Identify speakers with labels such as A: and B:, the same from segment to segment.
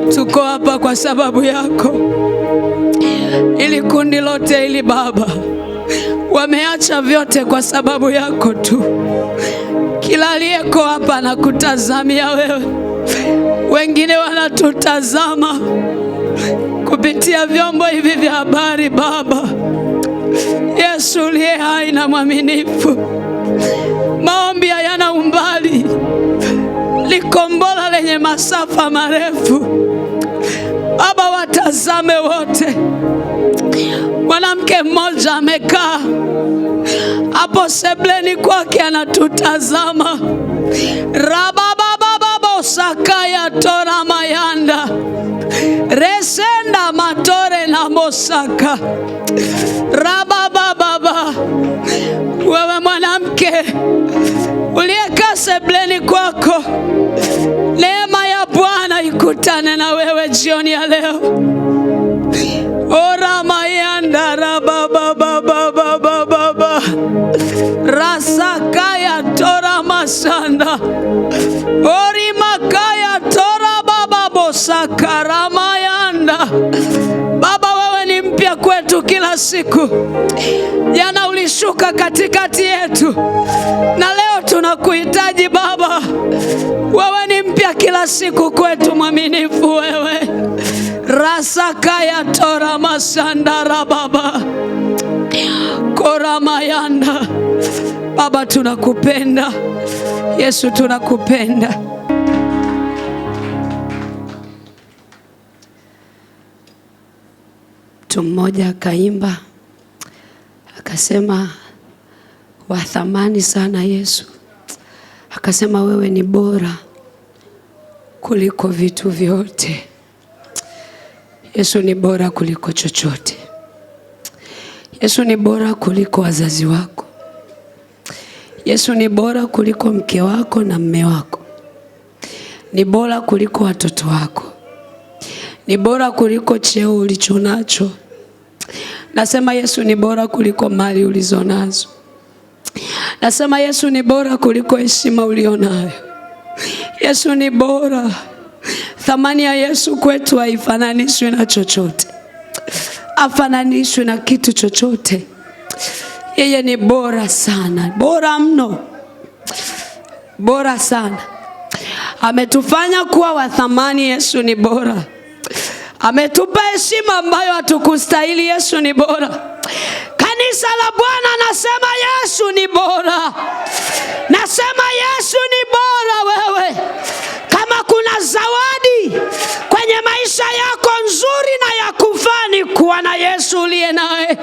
A: Tuko hapa kwa sababu yako. Ili kundi lote ili Baba, wameacha vyote kwa sababu yako tu. Kila aliyeko hapa anakutazamia wewe. Wengine wanatutazama kupitia vyombo hivi vya habari Baba. Yesu uliye hai na mwaminifu, maombi hayana umbali, likombola lenye masafa marefu. Baba, watazame wote. Mwanamke mmoja amekaa hapo sebleni kwake anatutazama. Rababababo sakaya tora mayanda resenda matore na mosaka. Rababababa, wewe mwanamke uliyekaa sebleni kwako, neema ya Bwana ikutane na wewe jioni ya leo. Ora mayanda rababababababa rasakaya tora masanda ori makaya tora bababo sakaramayanda. Baba, wewe ni mpya kwetu kila siku. Jana ulishuka katikati yetu na leo tunakuhitaji Baba. Wewe ni mpya kila siku kwetu, mwaminifu wewe. Rasakaya tora masandara Baba koramayanda. Baba, tunakupenda. Yesu, tunakupenda. Mtu mmoja akaimba akasema, wa thamani sana Yesu. Akasema, wewe ni bora kuliko vitu vyote. Yesu ni bora kuliko chochote. Yesu ni bora kuliko wazazi wako. Yesu ni bora kuliko mke wako na mme wako. Ni bora kuliko watoto wako. Ni bora kuliko cheo ulichonacho. Nasema Yesu ni bora kuliko mali ulizonazo. Nasema Yesu ni bora kuliko heshima ulionayo. Yesu ni bora. Thamani ya Yesu kwetu haifananishwi na chochote. Hafananishwi na kitu chochote. Yeye ni bora sana, bora mno, bora sana. Ametufanya kuwa wa thamani. Yesu ni bora. Ametupa heshima ambayo hatukustahili. Yesu ni bora. Kanisa la Bwana nasema Yesu ni bora. Nasema Yesu ni bora wewe. Kama kuna zawadi kwenye maisha yako nzuri na ya kufani, kuwa na Yesu uliye naye.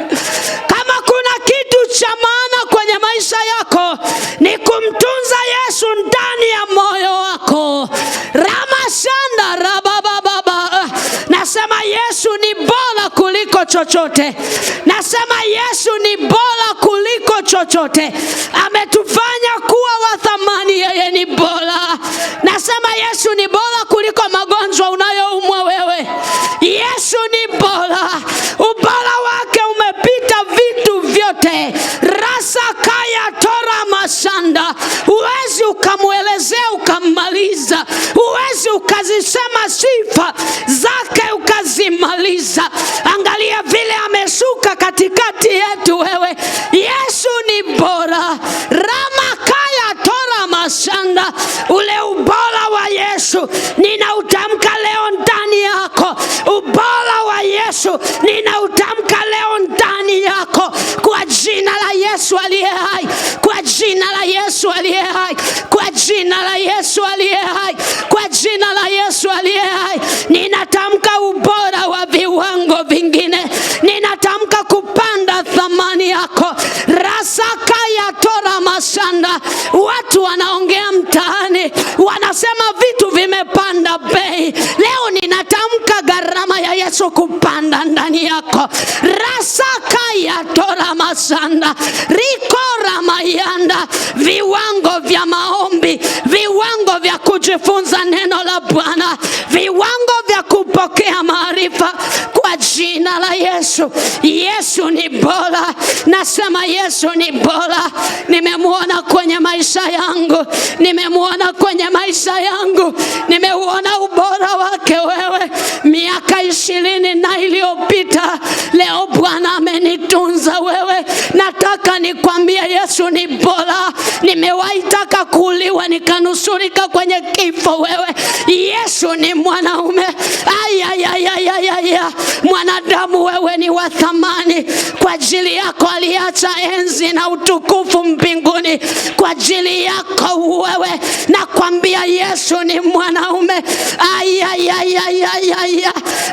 A: Kama kuna kitu cha maana kwenye maisha yako, ni kumtunza Yesu ndani ya moyo wako. Ramashanda rabababa. Nasema Yesu ni bora kuliko chochote. Nasema Yesu ni bora kuliko chochote. Ametufanya kuwa wa thamani. Yeye ni bora. Nasema Yesu ni bora kuliko magonjwa unayoumwa wewe. Yesu ni bora. Ubora wake umepita vitu vyote. Rasa kaya tora masanda. Uwezi ukamuelezea ukamaliza. Uwezi ukazisema sifa zake ukazimaliza. Angalia vile ameshuka katikati yetu wewe. Yesu ni bora. Rama kaya tora masanda. Ule ubora wa Yesu ninautamka leo ndani yako. Ubora wa Yesu ninautamka leo ndani yako. Kwa jina la Yesu aliye hai. Kwa jina la Yesu aliye hai. Kwa jina la Yesu aliye hai. Kwa jina la Yesu aliye hai. Ninatamka ubora wa viwango vingine. Ninatamka kupanda thamani yako. Rasaka ya tora masanda. Watu wanaongea mtaani, wanasema vitu vimepanda bei. Leo ninatamka gharama ya Yesu kupanda ndani yako. Rasaka ya tora masanda. Rikora mayanda. Viwango vya maombi, viwango vya kujifunza neno la Bwana, viwango vya kupokea maarifa kwa jina la Yesu. Yesu ni bora. Nasema Yesu ni bora. Nimemuona kwenye maisha yangu. Nimemuona kwenye maisha yangu. Nimeuona ubora wake wewe. nataka nikwambia Yesu ni bora. Nimewahi taka kuuliwa nikanusurika kwenye kifo. Wewe Yesu ni mwanaume. Mwanadamu wewe ni wa thamani. Kwa ajili yako aliacha enzi na utukufu mbinguni. Kwa ajili yako wewe nakwambia Yesu ni mwanaume.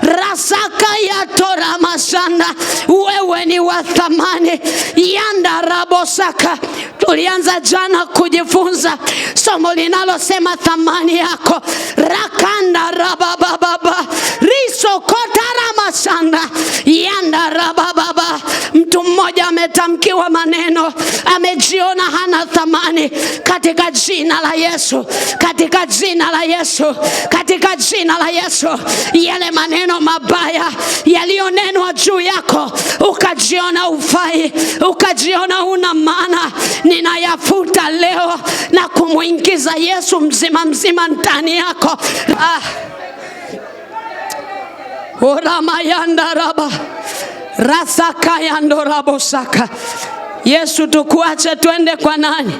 A: Rasaka ya tora masanda, wewe ni wa thamani. Yanda rabosaka. Tulianza jana kujifunza somo linalosema thamani yako. Rakanda rabababa riso kotara masanda yanda rabababa. Mtu mmoja ametamkiwa maneno, amejiona hana thamani. Katika jina la Yesu, katika jina la Yesu, katika jina la Yesu, yale maneno mabaya yaliyonenwa juu yako ukajiona ufai, ukajiona una maana, ninayafuta leo na kumuingiza Yesu mzima mzima ndani yako. Oramayanda raba rasaka yandorabosaka. Yesu tukuache twende kwa nani?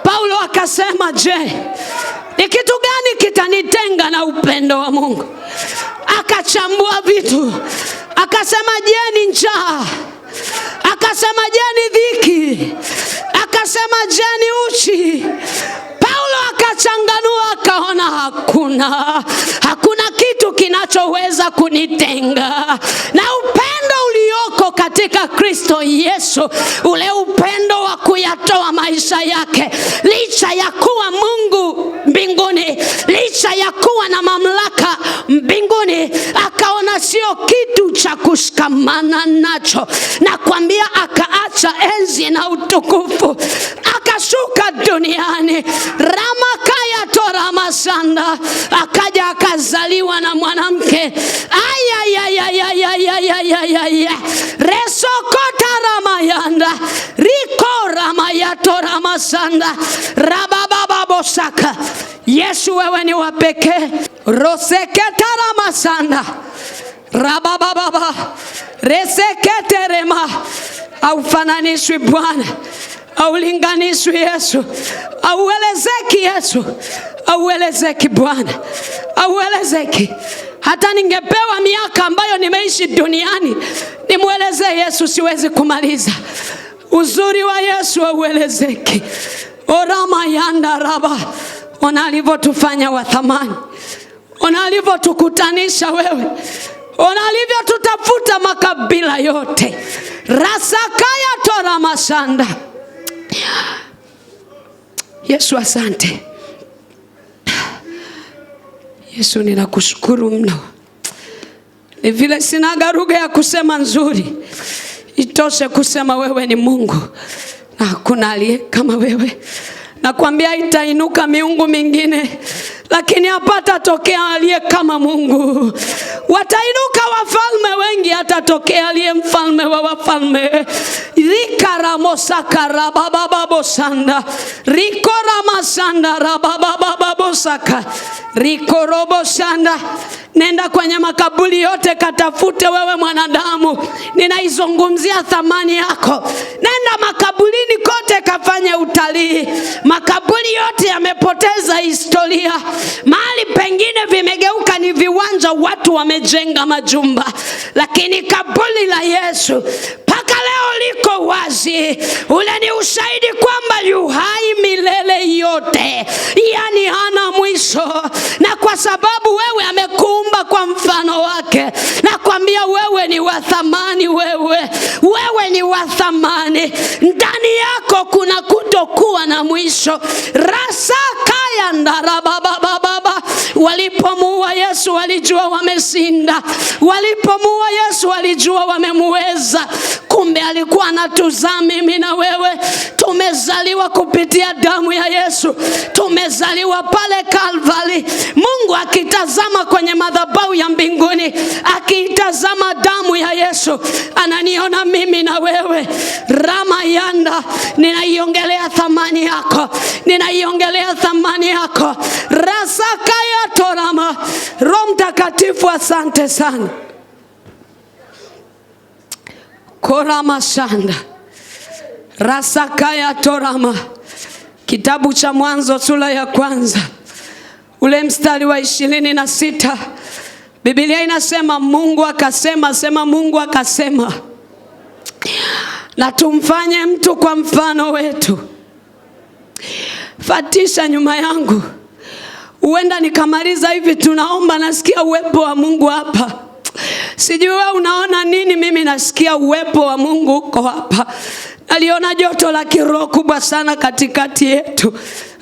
A: Paulo akasema, je, ni kitu gani kitanitenga na upendo wa Mungu? Akachambua vitu. Akasema, je ni njaa? Akasema, je ni dhiki? Akasema, je ni uchi? Paulo akachanganua, akaona hakuna kitu kinachoweza kunitenga na upendo ulioko katika Kristo Yesu. Ule upendo wa kuyatoa maisha yake, licha ya kuwa Mungu mbinguni, licha ya kuwa na mamlaka mbinguni, akaona sio kitu cha kushikamana nacho. Na kwambia akaacha enzi na utukufu, akashuka duniani. Ramakaya tora masanda, akaja akazaliwa na mwanamke. Resokota ramayanda riko ramayatora masanda rabababosaka. Yesu wewe ni wa pekee. Roseketara masanda rabababa reseketerema. Haufananishwi Bwana, haulinganishwi Yesu, hauelezeki Yesu, hauelezeki Bwana, hauelezeki. Hata ningepewa miaka ambayo nimeishi duniani nimweleze Yesu siwezi kumaliza. Uzuri wa Yesu hauelezeki. Orama yanda raba. Ona alivyotufanya wa thamani, ona alivyotukutanisha wewe, ona alivyotutafuta makabila yote. Rasakaya tora masanda. Yesu asante. Yesu ninakushukuru mno. Ni vile sina lugha ya kusema nzuri, itoshe kusema wewe ni Mungu na hakuna aliye kama wewe. Nakwambia itainuka miungu mingine, lakini hapata tokea aliye kama Mungu. Watainuka wafalme wengi, hatatokea aliye mfalme wa wafalme. Rikaramosaka rababababosanda rikoramasanda rababababosaka rikorobosanda. Nenda kwenye makaburi yote katafute wewe mwanadamu, ninaizungumzia thamani yako. Nenda makaburini kote kafanye utalii. Makaburi yote yamepoteza historia. Mahali pengine vimegeuka ni viwanja, watu wamejenga majumba, lakini kaburi la Yesu mpaka leo liko wazi. Ule ni ushahidi kwamba yu hai milele yote, yani hana mwisho. Na kwa sababu wewe amekuumba kwa mfano wake, na kwambia wewe ni wa thamani. Wewe ni wa thamani. Ndani yako kuna kutokuwa na mwisho. Rasakaya ndarabababa. Walipomuua Yesu walijua wameshinda. Walipomuua Yesu walijua wamemweza. Kumbe alikuwa anatuzaa mimi na wewe. Tumezaliwa kupitia damu ya Yesu. Tumezaliwa pale Calvary. Mungu akitazama kwenye madhabahu ya mbinguni, akitazama damu ya Yesu, ananiona mimi na wewe. Ramayanda, ninaiongelea thamani yako. Ninaiongelea thamani yako. Rasakaya torama. Roho Mtakatifu asante sana. Korama shanda. Rasakaya torama. Kitabu cha Mwanzo sura ya 1 ule mstari wa 26. Biblia inasema Mungu akasema, sema Mungu akasema, na tumfanye mtu kwa mfano wetu. Fatisha nyuma yangu. Huenda nikamaliza hivi, tunaomba, nasikia uwepo wa Mungu hapa. Sijui wewe unaona nini, mimi nasikia uwepo wa Mungu uko hapa. Aliona joto la kiroho kubwa sana katikati yetu.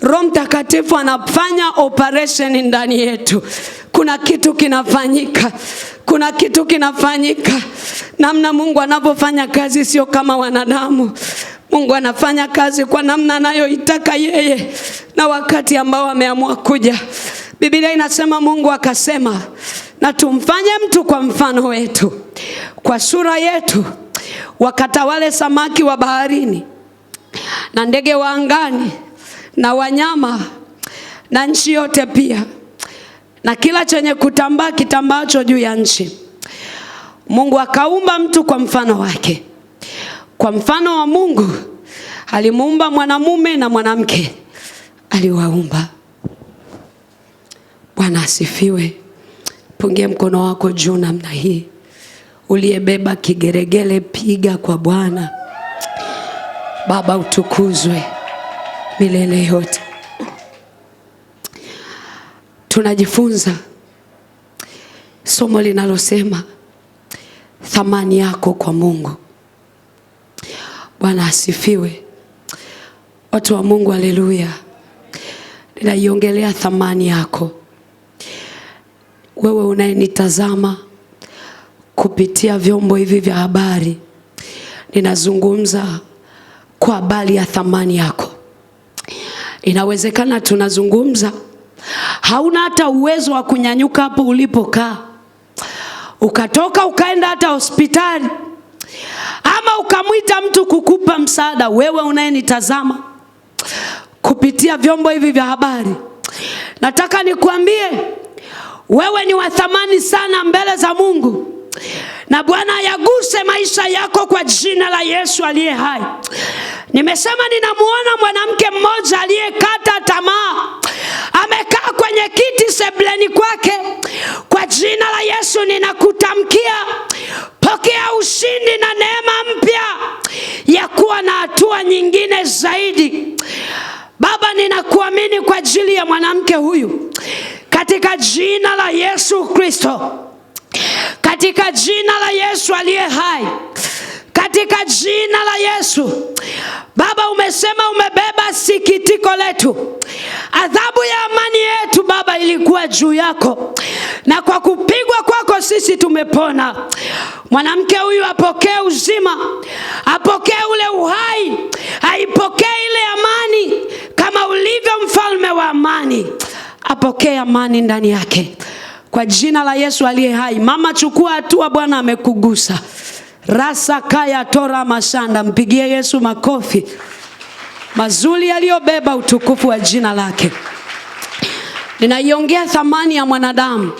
A: Roho Mtakatifu anafanya operation ndani yetu. Kuna kitu kinafanyika. Kuna kitu kinafanyika. Namna Mungu anapofanya kazi sio kama wanadamu. Mungu anafanya kazi kwa namna anayoitaka yeye na wakati ambao ameamua kuja. Biblia inasema Mungu akasema, na tumfanye mtu kwa mfano wetu, kwa sura yetu, wakatawale samaki wa baharini na ndege wa angani na wanyama na nchi yote pia na kila chenye kutambaa kitambaacho juu ya nchi. Mungu akaumba mtu kwa mfano wake. Kwa mfano wa Mungu alimuumba mwanamume na mwanamke aliwaumba. Bwana asifiwe. Pungie mkono wako juu namna hii. Uliyebeba kigeregele, piga kwa Bwana. Baba utukuzwe milele yote. Tunajifunza somo linalosema thamani yako kwa Mungu. Bwana asifiwe. Watu wa Mungu, haleluya. Ninaiongelea thamani yako. Wewe unayenitazama kupitia vyombo hivi vya habari, ninazungumza kwa habari ya thamani yako. Inawezekana tunazungumza, hauna hata uwezo wa kunyanyuka hapo ulipokaa, ukatoka ukaenda hata hospitali, ama ukamwita mtu kukupa msaada. Wewe unayenitazama kupitia vyombo hivi vya habari, nataka nikuambie wewe ni wa thamani sana mbele za Mungu. Na Bwana yaguse maisha yako kwa jina la Yesu aliye hai. Nimesema ninamuona mwanamke mmoja aliyekata tamaa. Amekaa kwenye kiti sebuleni kwake. Kwa jina la Yesu ninakutamkia, pokea ushindi na neema mpya ya kuwa na hatua nyingine zaidi. Baba, ninakuamini kwa ajili ya mwanamke huyu. Katika jina la Yesu Kristo. Katika jina la Yesu aliye hai. Katika jina la Yesu. Baba, umesema umebeba sikitiko letu. Adhabu ya amani yetu Baba ilikuwa juu yako, na kwa kupigwa kwako sisi tumepona. Mwanamke huyu apokee uzima, apokee ule uhai, aipokee ile amani kama ulivyo mfalme wa amani. Apokee amani ndani yake kwa jina la Yesu aliye hai. Mama, chukua hatua, Bwana amekugusa. Rasa kaya tora mashanda. Mpigie Yesu makofi mazuri yaliyobeba utukufu wa jina lake. Ninaiongea thamani ya mwanadamu.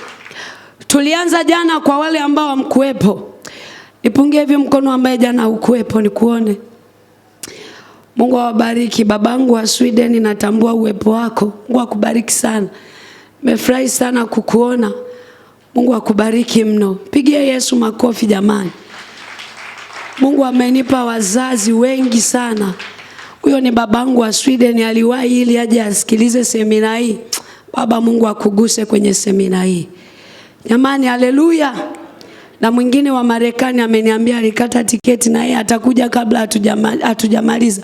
A: Tulianza jana, kwa wale ambao hamkuepo, nipungie hivi mkono ambaye jana hukuepo nikuone. Mungu awabariki. Babangu wa Sweden, natambua uwepo wako. Mungu akubariki sana. Nimefurahi sana kukuona. Mungu akubariki mno. Pigie Yesu makofi jamani. Mungu amenipa wazazi wengi sana. Huyo ni babangu wa Sweden, aliwahi ili aje asikilize semina hii. Baba, Mungu akuguse kwenye semina hii. Jamani, haleluya. Na mwingine wa Marekani ameniambia alikata tiketi na yeye atakuja kabla hatujamaliza.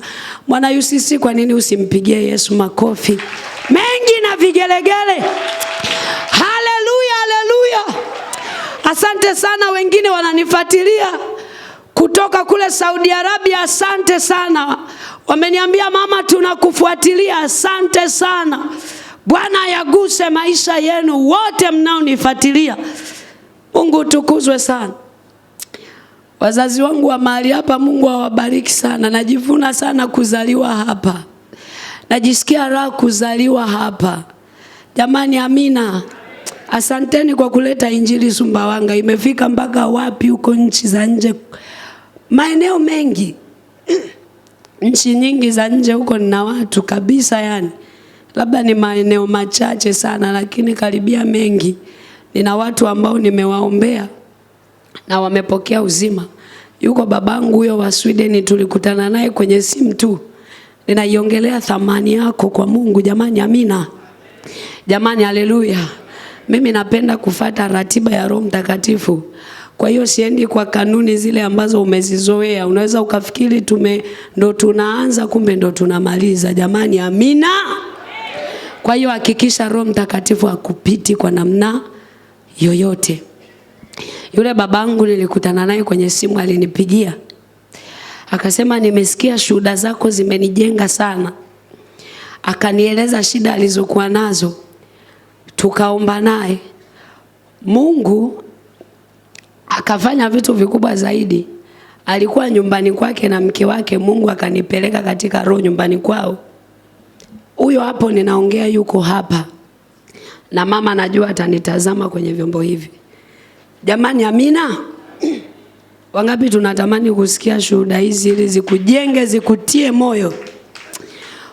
A: Mwana UCC, kwa nini usimpigie Yesu makofi mengi na vigelegele? Haleluya, haleluya. Asante sana, wengine wananifuatilia kutoka kule Saudi Arabia. Asante sana. Wameniambia mama, tunakufuatilia. Asante sana. Bwana yaguse maisha yenu wote mnaonifuatilia. Mungu tukuzwe sana. Wazazi wangu wa mahali hapa, Mungu awabariki sana. Najivuna sana kuzaliwa hapa. Najisikia raha kuzaliwa hapa. Jamani, amina. Asanteni kwa kuleta injili Sumbawanga. Imefika mpaka wapi huko nchi za nje, maeneo mengi. Nchi nyingi za nje huko nina watu kabisa, yani labda ni maeneo machache sana, lakini karibia mengi nina watu ambao nimewaombea na wamepokea uzima. Yuko babangu huyo wa Sweden, tulikutana naye kwenye simu tu. Ninaiongelea thamani yako kwa Mungu. Jamani, amina. Jamani, haleluya. Mimi napenda kufuata ratiba ya Roho Mtakatifu. Kwa hiyo siendi kwa kanuni zile ambazo umezizoea. Unaweza ukafikiri ndo tunaanza, kumbe ndo tunamaliza. Jamani, amina. Kwa hiyo hakikisha Roho Mtakatifu hakupiti kwa namna yoyote. Yule babangu nilikutana naye kwenye simu, alinipigia. Akasema nimesikia shuhuda zako zimenijenga sana. Akanieleza shida alizokuwa nazo. Tukaomba naye. Mungu akafanya vitu vikubwa zaidi. Alikuwa nyumbani kwake na mke wake, Mungu akanipeleka katika roho nyumbani kwao. Huyo hapo ninaongea yuko hapa. Na mama najua atanitazama kwenye vyombo hivi. Jamani, amina. Wangapi tunatamani kusikia shuhuda hizi ili zikujenge, zikutie moyo.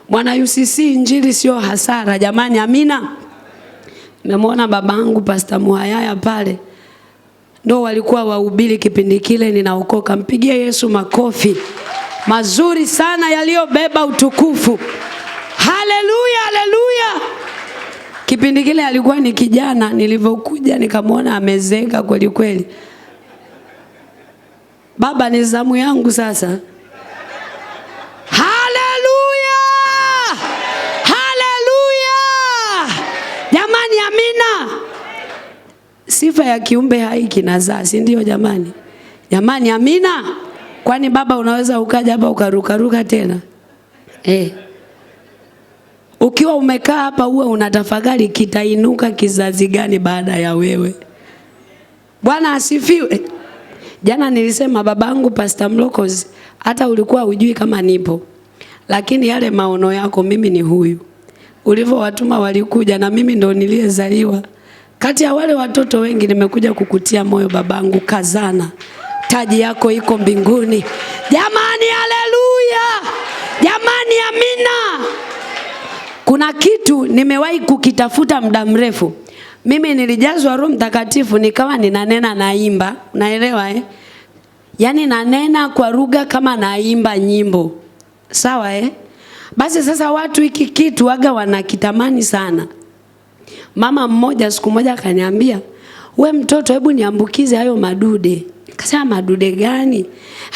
A: Mwana UCC, injili sio hasara. Jamani, amina. Nimemwona babangu Pastor Muhayaya pale. Ndo walikuwa wahubiri kipindi kile ninaokoka. Mpigie Yesu makofi mazuri sana yaliyobeba utukufu. Haleluya, haleluya. Kipindi kile alikuwa ni kijana, nilivyokuja nikamwona amezeeka kweli kweli. Baba, ni zamu yangu sasa. Haleluya! Haleluya! Jamani, amina. Sifa ya kiumbe hai kinazaa, si ndio jamani? Jamani, amina. Kwani baba unaweza ukaja hapa ukarukaruka tena? Ukiwa umekaa hapa uwe unatafakari kitainuka kizazi gani baada ya wewe. Bwana asifiwe. Jana nilisema babangu Pastor Mlokozi, hata ulikuwa hujui kama nipo. Lakini yale maono yako, mimi ni huyu. Ulivyowatuma walikuja na mimi ndo niliyezaliwa. Kati ya wale watoto wengi nimekuja kukutia moyo babangu, kazana. Taji yako iko mbinguni. Jamani, haleluya. Jamani, amina. Kuna kitu nimewahi kukitafuta muda mrefu. Mimi nilijazwa Roho Mtakatifu nikawa ninanena naimba. Unaelewa Yaani nanena kwa lugha kama naimba nyimbo. Sawa Basi sasa watu hiki kitu waga wanakitamani sana. Mama mmoja siku moja akaniambia, "We mtoto, hebu niambukize hayo madude." Akasema, "Madude gani?"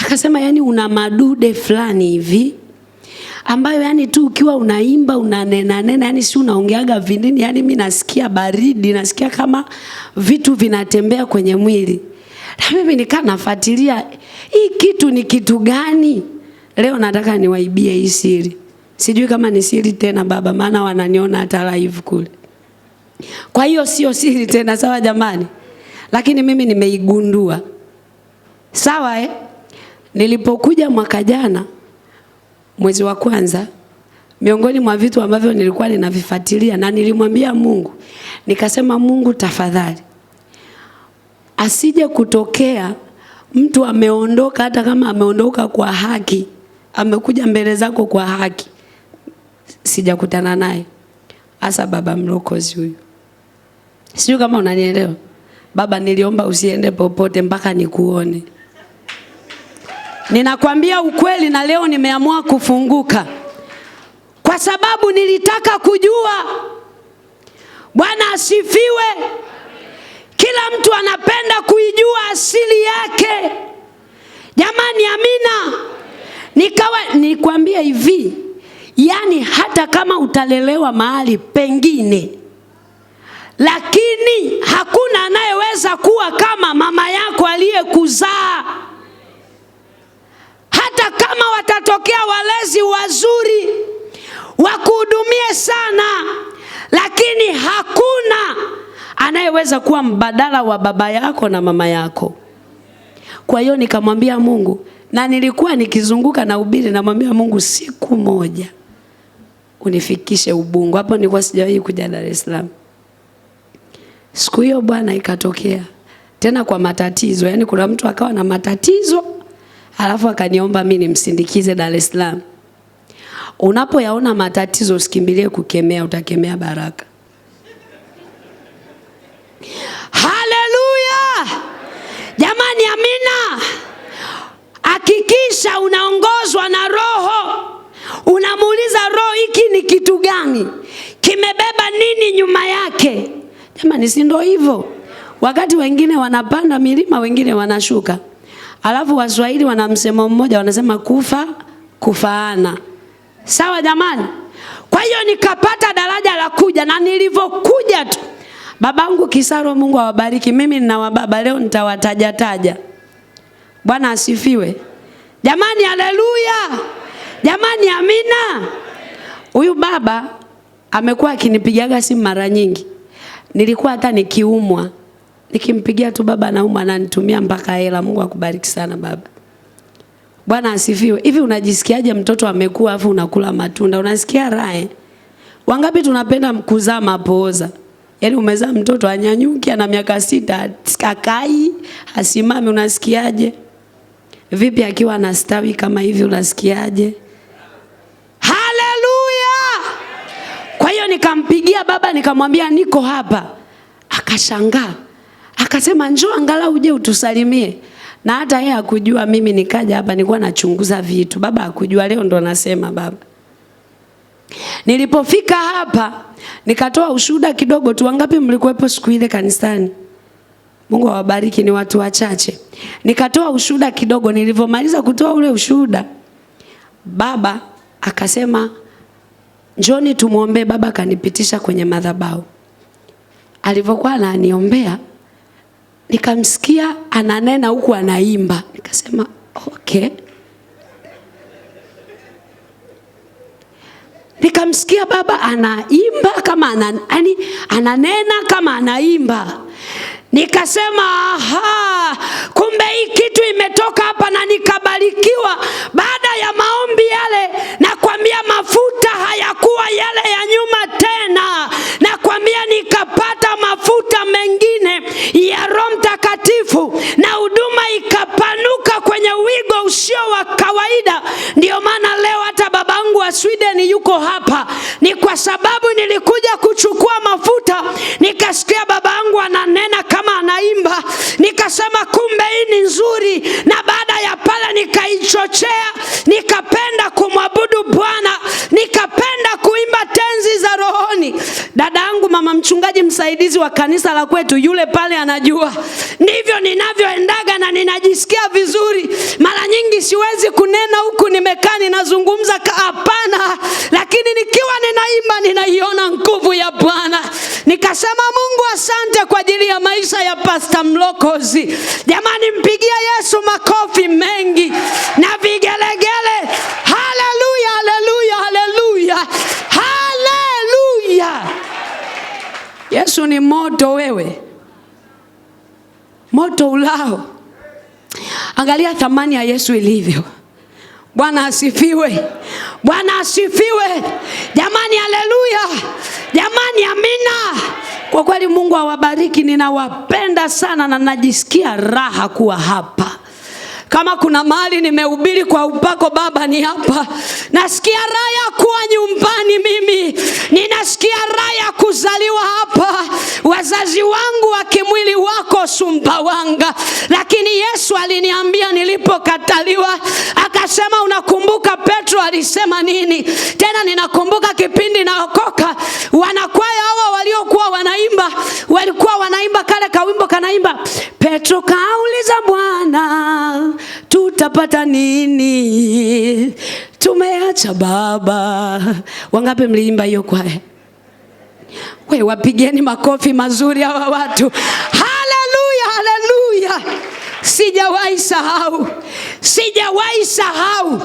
A: Akasema, "Yani una madude fulani hivi ambayo yani tu ukiwa unaimba unanena yani si unaongeaga vinini, yani mimi nasikia baridi, nasikia kama vitu vinatembea kwenye mwili." Na mimi nikaa nafuatilia hii kitu ni kitu gani. Leo nataka niwaibie hii siri. Sijui kama ni siri tena baba, maana wananiona hata live kule. Kwa hiyo sio siri tena, sawa jamani? Lakini mimi nimeigundua. Sawa Nilipokuja mwaka jana mwezi wa kwanza, miongoni mwa vitu ambavyo nilikuwa ninavifuatilia na nilimwambia Mungu, nikasema, Mungu tafadhali, asije kutokea mtu ameondoka, hata kama ameondoka kwa haki, amekuja mbele zako kwa haki, sijakutana naye. Asa baba Mlokozi huyu. Sijui kama unanielewa. Baba, niliomba usiende popote mpaka nikuone. Ninakwambia ukweli na leo nimeamua kufunguka. Kwa sababu nilitaka kujua. Bwana asifiwe. Kila mtu anapenda kuijua asili yake. Jamani, amina. Nikwambia hivi, yani hata kama utalelewa mahali pengine, lakini hakuna anayeweza kuwa kama mama yako aliyekuzaa. Hata kama watatokea walezi wazuri wakuhudumie sana, lakini hakuna anayeweza kuwa mbadala wa baba yako na mama yako. Kwa hiyo nikamwambia Mungu, na nilikuwa nikizunguka na ubiri, namwambia Mungu, siku moja unifikishe Ubungo. Hapo nilikuwa sijawahi kuja Dar es Salaam. Siku hiyo Bwana ikatokea tena kwa matatizo. Yani kuna mtu akawa na matatizo, alafu akaniomba mimi nimsindikize Dar es Salaam. Unapoyaona matatizo usikimbilie kukemea, utakemea baraka. Haleluya! Jamani, amina. Hakikisha unaongozwa na Roho. Unamuuliza Roho, hiki ni kitu gani? Kimebeba nini nyuma yake? Jamani, si ndio hivyo? Wakati wengine wanapanda milima, wengine wanashuka. Alafu Waswahili wana msemo mmoja, wanasema kufa kufaana. Sawa jamani? Kwa hiyo nikapata daraja la kuja, na nilivyokuja tu, babangu Kisaro, Mungu awabariki, mimi nina wababa leo nitawataja. Bwana asifiwe. Jamani, haleluya. Jamani, amina. Huyu baba amekuwa akinipigiaga simu mara nyingi. Nilikuwa hata nikiumwa, nikimpigia tu baba naumwa, ananitumia mpaka hela. Mungu akubariki sana baba. Bwana asifiwe. Hivi unajisikiaje mtoto amekua afu unakula matunda? Unasikia raha? Wangapi tunapenda kuzaa mapooza? Yaani umezaa mtoto anyanyuki, ana miaka 6, kakai, asimame, unasikiaje? Vipi akiwa anastawi kama hivi, unasikiaje? Haleluya! Kwa hiyo nikampigia baba, nikamwambia niko hapa. Akashangaa. Akasema njoo angalau uje utusalimie. Na hata yeye hakujua mimi nikaja hapa, nilikuwa nachunguza vitu. Baba hakujua, leo ndo nasema baba. Nilipofika hapa, nikatoa ushuhuda kidogo tu. Wangapi mlikuwepo siku ile kanisani? Mungu awabariki, ni watu wachache. Nikatoa ushuhuda kidogo. Nilivyomaliza kutoa ule ushuhuda, baba akasema njoni tumuombe. Baba kanipitisha kwenye madhabahu. Alivyokuwa ananiombea, nikamsikia ananena huku anaimba. Nikasema okay. Nikamsikia baba anaimba kama ananena kama anaimba. Nikasema aha, kumbe hii kitu imetoka hapa, na nikabarikiwa. Baada ya maombi yale, nakwambia mafuta hayakuwa yale ya nyuma tena. Nakwambia nikapata mafuta mengine ya Roho Mtakatifu, na huduma ikapanuka kwenye wigo usio wa kawaida. Ndio maana leo hata babangu wa Sweden yuko hapa. Ni kwa sababu nilikuja kuchukua mafuta, nikasikia babangu ananena kama anaimba. Nikasema kumbe hii ni nzuri, na baada ya pale nikaichochea, nikapenda kumwabudu Bwana, nikapenda kuimba tenzi za rohoni. Dadangu mama mchungaji msaidizi wa kanisa la kwetu yule pale anajua. Ndivyo ninavyoendaga na ninajisikia vizuri. Mara nyingi siwezi kunena huku nimekaa ninazungumza, hapana, lakini nikiwa ninaimba ninaiona nguvu ya Bwana. Nikasema Mungu asante kwa ajili ya maisha ya Pastor Mlokozi. Jamani, mpigia Yesu makofi mengi na vigelegele. Haleluya, haleluya, haleluya, haleluya. Yesu ni moto wewe. Moto ulao. Angalia thamani ya Yesu ilivyo. Bwana asifiwe. Bwana asifiwe. Jamani, haleluya. Jamani, amina. Kwa kweli Mungu awabariki, ninawapenda sana na najisikia raha kuwa hapa. Kama kuna mahali nimehubiri kwa upako baba ni hapa. Nasikia raha ya kuwa nyumbani mimi. Ninasikia raha ya kuzaliwa hapa. Wazazi wangu wa kimwili wako Sumbawanga, lakini Yesu aliniambia nilipokataliwa, akasema unakumbuka Petro alisema nini? Tena ninakumbuka kipindi naokoka, wanakwaya hawa waliokuwa wanaimba, walikuwa wanaimba kale kawimbo kanaimba, Petro kauliza Bwana tutapata nini? Tumeacha baba. Wangapi mliimba hiyo kwaya? Wewe wapigeni makofi mazuri hawa watu. Haleluya, haleluya. Sijawahi sahau. Sijawahi sahau.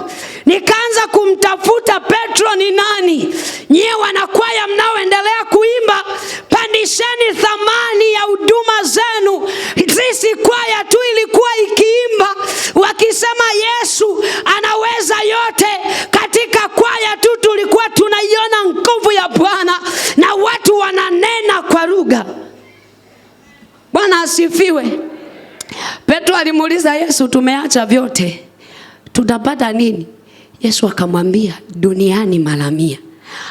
A: Nikaanza kumtafuta Petro ni nani. Nyie wanakwaya mnaoendelea kuimba, pandisheni thamani ya huduma zenu. Sisi kwaya tu ilikuwa ikiimba wakisema Yesu anaweza yote. Katika kwaya tu tulikuwa tunaiona nguvu ya Bwana na watu wananena kwa lugha. Bwana asifiwe. Petro alimuuliza Yesu, tumeacha vyote, tutapata nini? Yesu akamwambia duniani mara 100,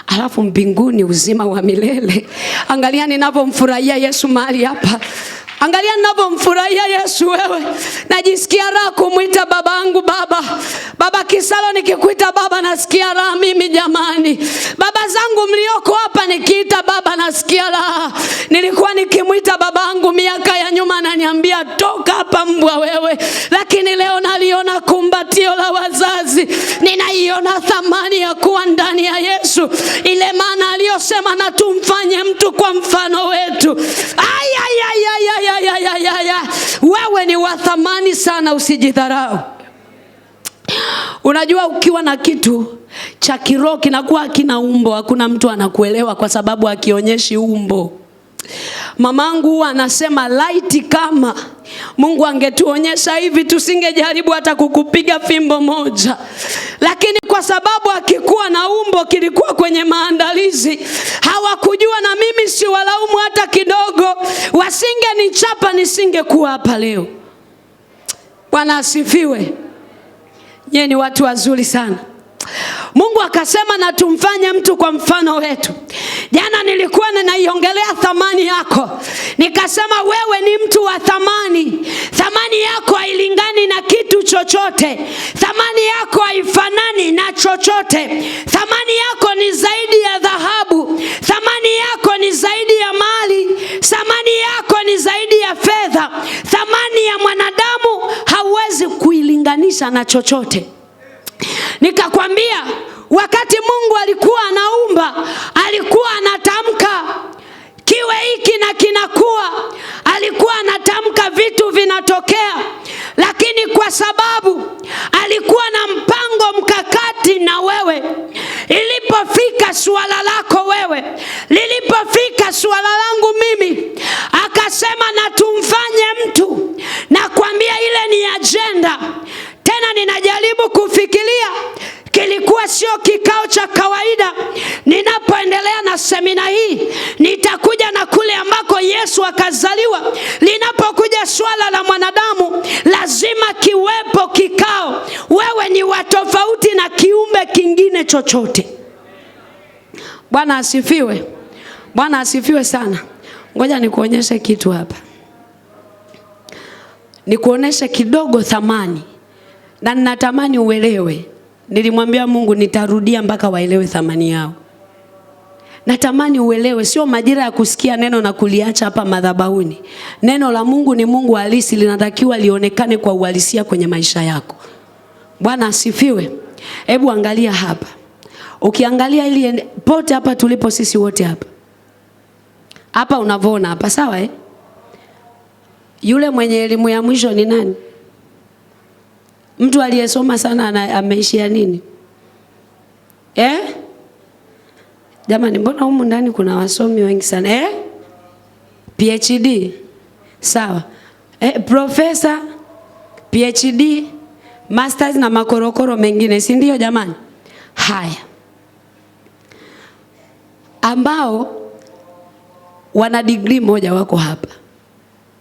A: alafu mbinguni uzima wa milele. Angalia ninapomfurahia Yesu mahali hapa. Angalia ninapomfurahia Yesu wewe. Najisikia raha kumuita babangu baba. Baba Kisalo nikikuita baba nasikia raha mimi jamani. Baba zangu mlioko hapa nikiita baba nasikia raha. Nilikuwa nikimuita babangu miaka ya nyuma ananiambia toka hapa mbwa wewe. Lakini leo naliona kumbatio la wazazi. Ninaiona thamani ya kuwa ndani ya Yesu. Ile maana aliyosema na tumfanye mtu kwa mfano wetu. Wewe ni wa thamani sana, usijidharau. Unajua ukiwa na kitu cha kiroho kinakuwa kina umbo, hakuna mtu anakuelewa kwa sababu akionyeshi umbo. Mamangu anasema laiti kama Mungu angetuonyesha hivi tusingejaribu hata kukupiga fimbo moja. Lakini kwa sababu akikuwa na umbo kilikuwa kwenye maandalizi, hawakujua, na mimi si walaumu hata kidogo. Wasingenichapa nisingekuwa hapa leo. Bwana asifiwe. Nyie ni watu wazuri sana. Mungu akasema na tumfanye mtu kwa mfano wetu. Jana nilikuwa ninaiongelea thamani yako. Nikasema wewe ni mtu wa thamani. Thamani yako hailingani na kitu chochote. Thamani yako haifanani na chochote. Thamani yako ni zaidi ya dhahabu. Thamani yako ni zaidi ya mali. Thamani yako ni zaidi ya fedha. Thamani ya mwanadamu hauwezi kuilinganisha na chochote. Nikakwambia wakati Mungu alikuwa anaumba, alikuwa anatamka kiwe hiki na kinakuwa. Alikuwa anatamka vitu vinatokea. Lakini kwa sababu alikuwa na mpango mkakati na wewe, ilipofika suala lako wewe, lilipofika suala langu mimi, akasema na tumfanye mtu. Na kuambia ile ni agenda. Tena ninajaribu kufikiria, kilikuwa sio kikao cha kawaida. Ninapoendelea na semina hii, nitakuja na kule ambako Yesu akazaliwa. Linapokuja swala la mwanadamu, lazima kiwepo kikao. Wewe ni wa tofauti na kiumbe kingine chochote. Bwana asifiwe. Bwana asifiwe sana. Ngoja nikuonyeshe kitu hapa. Nikuoneshe kidogo thamani. Na ninatamani uelewe. Nilimwambia Mungu nitarudia mpaka waelewe thamani yao. Natamani uelewe, sio majira ya kusikia neno na kuliacha hapa madhabahuni. Neno la Mungu ni Mungu halisi, linatakiwa lionekane kwa uhalisia kwenye maisha yako. Bwana asifiwe. Hebu angalia hapa. Ukiangalia ili pote hapa tulipo sisi wote hapa. Hapa unavona hapa, sawa eh? Yule mwenye elimu ya mwisho ni nani? Mtu aliyesoma sana ameishia nini? Jamani, mbona humu ndani kuna wasomi wengi sana? PhD. Sawa. Professor, PhD, masters na makorokoro mengine, si ndio jamani? Haya. Ambao wana degree moja wako hapa.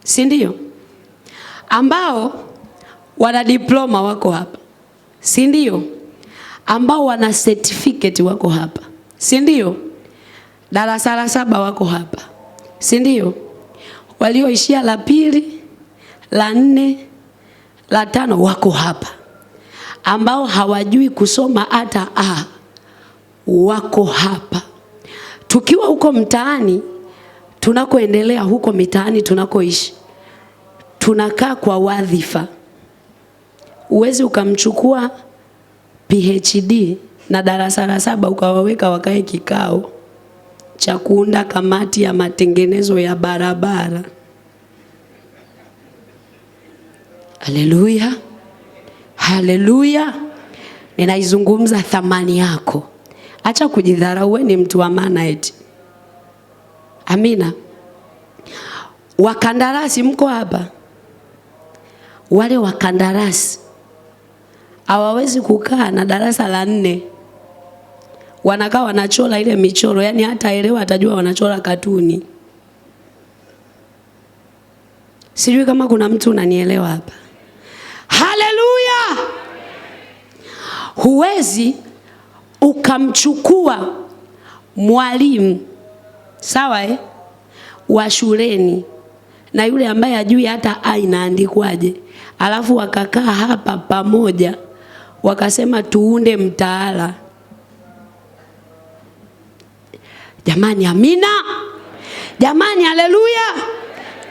A: Si ndio? Ambao wana diploma wako hapa. Si ndio? Ambao wana certificate wako hapa. Si ndio? Darasa la 7 wako hapa. Si ndio? Walioishia la 2, la 4, la 5 wako hapa. Ambao hawajui kusoma hata A wako hapa. Tukiwa huko mtaani, tunakoendelea huko mitaani tunakoishi, tunakaa kwa wadhifa. Uwezi ukamchukua PhD na darasa la 7 ukawaweka wakae kikao cha kuunda kamati ya matengenezo ya barabara. Haleluya. Haleluya. Ninaizungumza thamani yako. Acha kujidharau, wewe ni mtu wa maana eti. Amina. Wakandarasi mko hapa? Wale wakandarasi hawawezi kukaa na darasa la 4. Wanakaa wanachora ile michoro, yani hata elewa atajua wanachora katuni. Sijui kama kuna mtu unanielewa hapa. Haleluya. Huwezi ukamchukua mwalimu, sawa wa shuleni na yule ambaye hajui hata a inaandikwaje, alafu wakakaa hapa pamoja wakasema tuunde mtaala. Jamani, amina. Jamani, haleluya.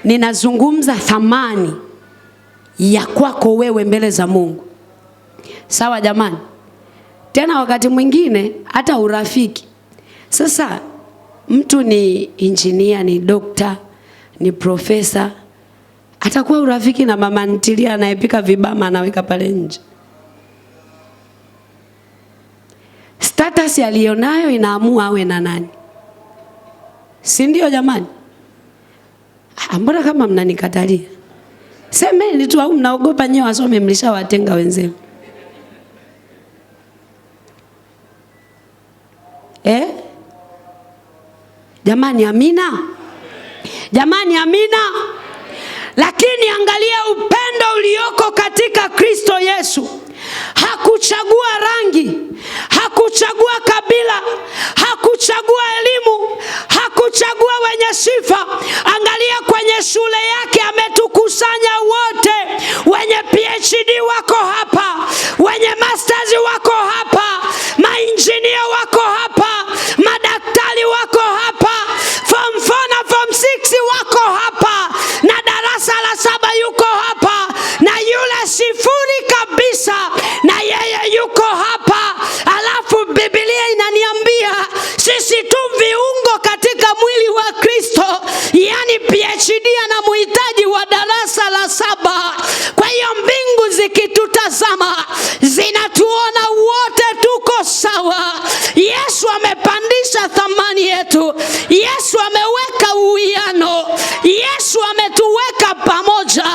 A: Ninazungumza thamani ya kwako wewe mbele za Mungu. Sawa jamani? Tena wakati mwingine hata urafiki. Sasa mtu ni injinia, ni dokta, ni profesa, atakuwa urafiki na mama ntilia anayepika vibama anaweka pale nje. Status alionayo inaamua awe na nani. Si ndio jamani? Mbona kama mnanikatalia? Semeni tu au mnaogopa nyewe wasome mlishawatenga wenzenu? Jamani, amina. Jamani, amina. Lakini angalia upendo ulioko katika Kristo Yesu. Hakuchagua rangi, hakuchagua kabila, hakuchagua elimu, hakuchagua wenye sifa. Angalia kwenye shule yake ametukusanya wote. Wenye PhD wako hapa, wenye masters wako hapa, mainjinia wako hapa, madaktari wako hapa, form 4 na form 6 wako hapa, na darasa la 7 yuko hapa, na yule sifuri kabisa na yeye yuko hapa. Alafu Biblia inaniambia sisi tu viungo katika mwili wa Kristo. Yani PhD anamuhitaji wa darasa la 7. Kwa hiyo mbingu zikitutazama zinatuona wote tuko sawa. Yesu amepandisha thamani yetu. Yesu ameweka uwiano. Yesu ametuweka pamoja.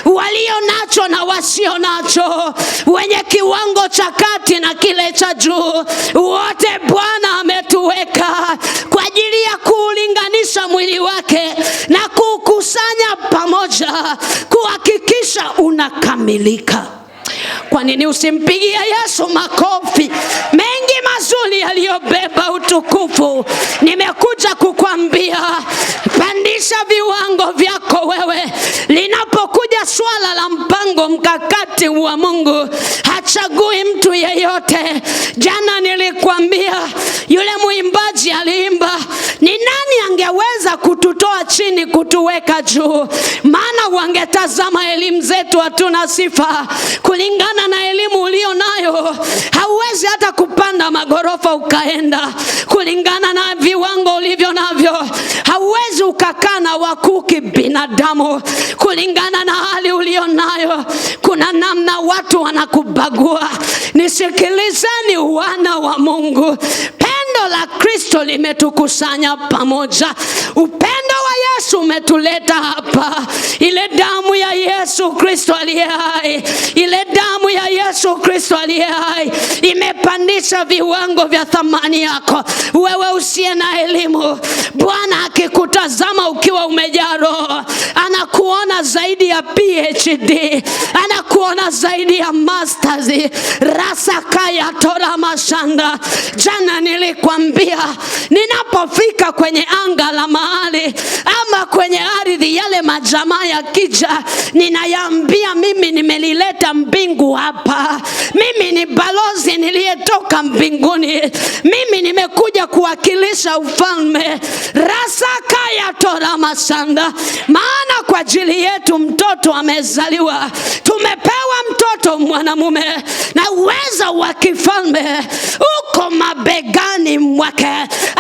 A: Walio nacho na wasio nacho, wenye kiwango cha kati na kile cha juu, wote Bwana ametuweka kwa ajili ya kuulinganisha mwili wake na kukusanya pamoja, kuhakikisha unakamilika. Kwa nini usimpigie Yesu makofi mengi mazuri aliyobeba utukufu? Nimekuja kukwambia pandisha viwango vyako wewe. Linapokuja swala la mpango mkakati wa Mungu, hachagui mtu yeyote. Jana nilikwambia yule muimbaji aliimba, ni nani angeweza kututoa chini kutuweka juu? Maana wangetazama elimu zetu hatuna sifa. Kulingana na elimu ulio nayo, hauwezi hata kupanda magorofa ukaenda. Kulingana na viwango ulivyo navyo, hauwezi ukakaa na wakuki binadamu. Kulingana na hali ulio nayo, kuna namna watu wanakubagua. Nisikilizeni wana wa Mungu. Pendo la Kristo limetukusanya pamoja. Upendo wa Yesu umetuleta hapa. Ile damu ya Yesu Kristo aliye hai, ile damu ya Yesu Kristo aliye hai imepandisha viwango vya thamani yako. Wewe usiye na elimu, Bwana akikutazama ukiwa umejaa Roho, anakuona zaidi ya PhD, anakuona zaidi ya masters. Rasakaya tora mashanda. Jana nilikwambia, ninapofika kwenye anga la mahali ama kwenye ardhi, yale majamaa yakija, ninayambia mimi nimelileta mbingu hapa. Mimi ni balozi niliyetoka mbinguni. Mimi nimekuja kuwakilisha ufalme. Rasakaya tora masanda. Maana kwa ajili yetu mtoto amezaliwa. Tumepewa mtoto mwanamume, na uwezo wa kifalme uko mabegani mwake.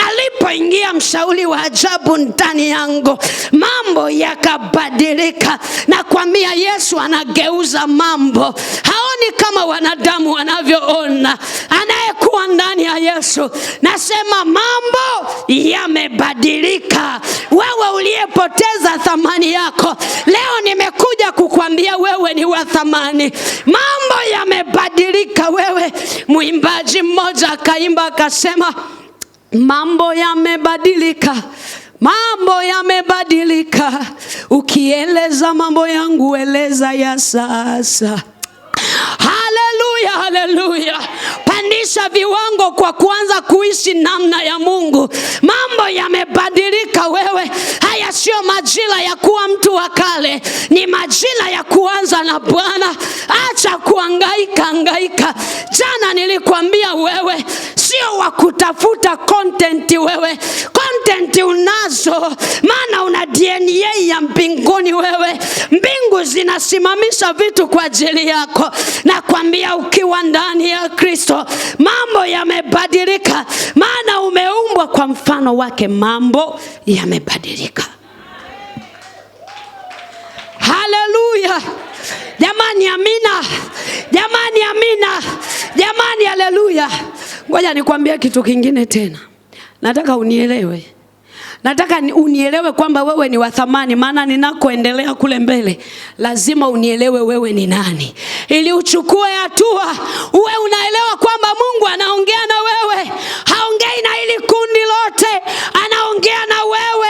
A: Alipoingia mshauri wa ajabu ndani yangu, mambo yakabadilika. Na kwambia Yesu anageuza mambo. Haoni kama wanadamu wanavyoona. Anayekuwa ndani ya Yesu, nasema mambo yamebadilika. Wewe uliyepoteza thamani yako, leo nimekuja kukwambia wewe ni wa thamani. Mambo yamebadilika wewe. Muimbaji mmoja akaimba akasema, mambo yamebadilika, mambo yamebadilika. Ukieleza mambo yangu, eleza ya sasa. Haleluya, haleluya. Pandisha viwango kwa kuanza kuishi namna ya Mungu. Mambo yamebadilika wewe. Haya sio majira ya kuwa mtu wa kale, ni majira ya kuanza na Bwana. Acha kuhangaika. Jana nilikwambia wewe sio wa kutafuta content wewe. Content unazo, maana una DNA ya mbinguni wewe. Mbingu zinasimamisha vitu kwa ajili yako. Na kwambia ukiwa ndani ya Kristo, mambo yamebadilika, maana umeumbwa kwa mfano wake. Mambo yamebadilika. Haleluya. Jamani amina. Jamani amina. Jamani haleluya. Ngoja nikwambie kitu kingine tena. Nataka unielewe. Nataka unielewe kwamba wewe ni wa thamani, maana ninakoendelea kule mbele lazima unielewe wewe ni nani. Ili uchukue hatua, uwe unaelewa kwamba Mungu anaongea na wewe. Haongei na ili kundi lote, anaongea na wewe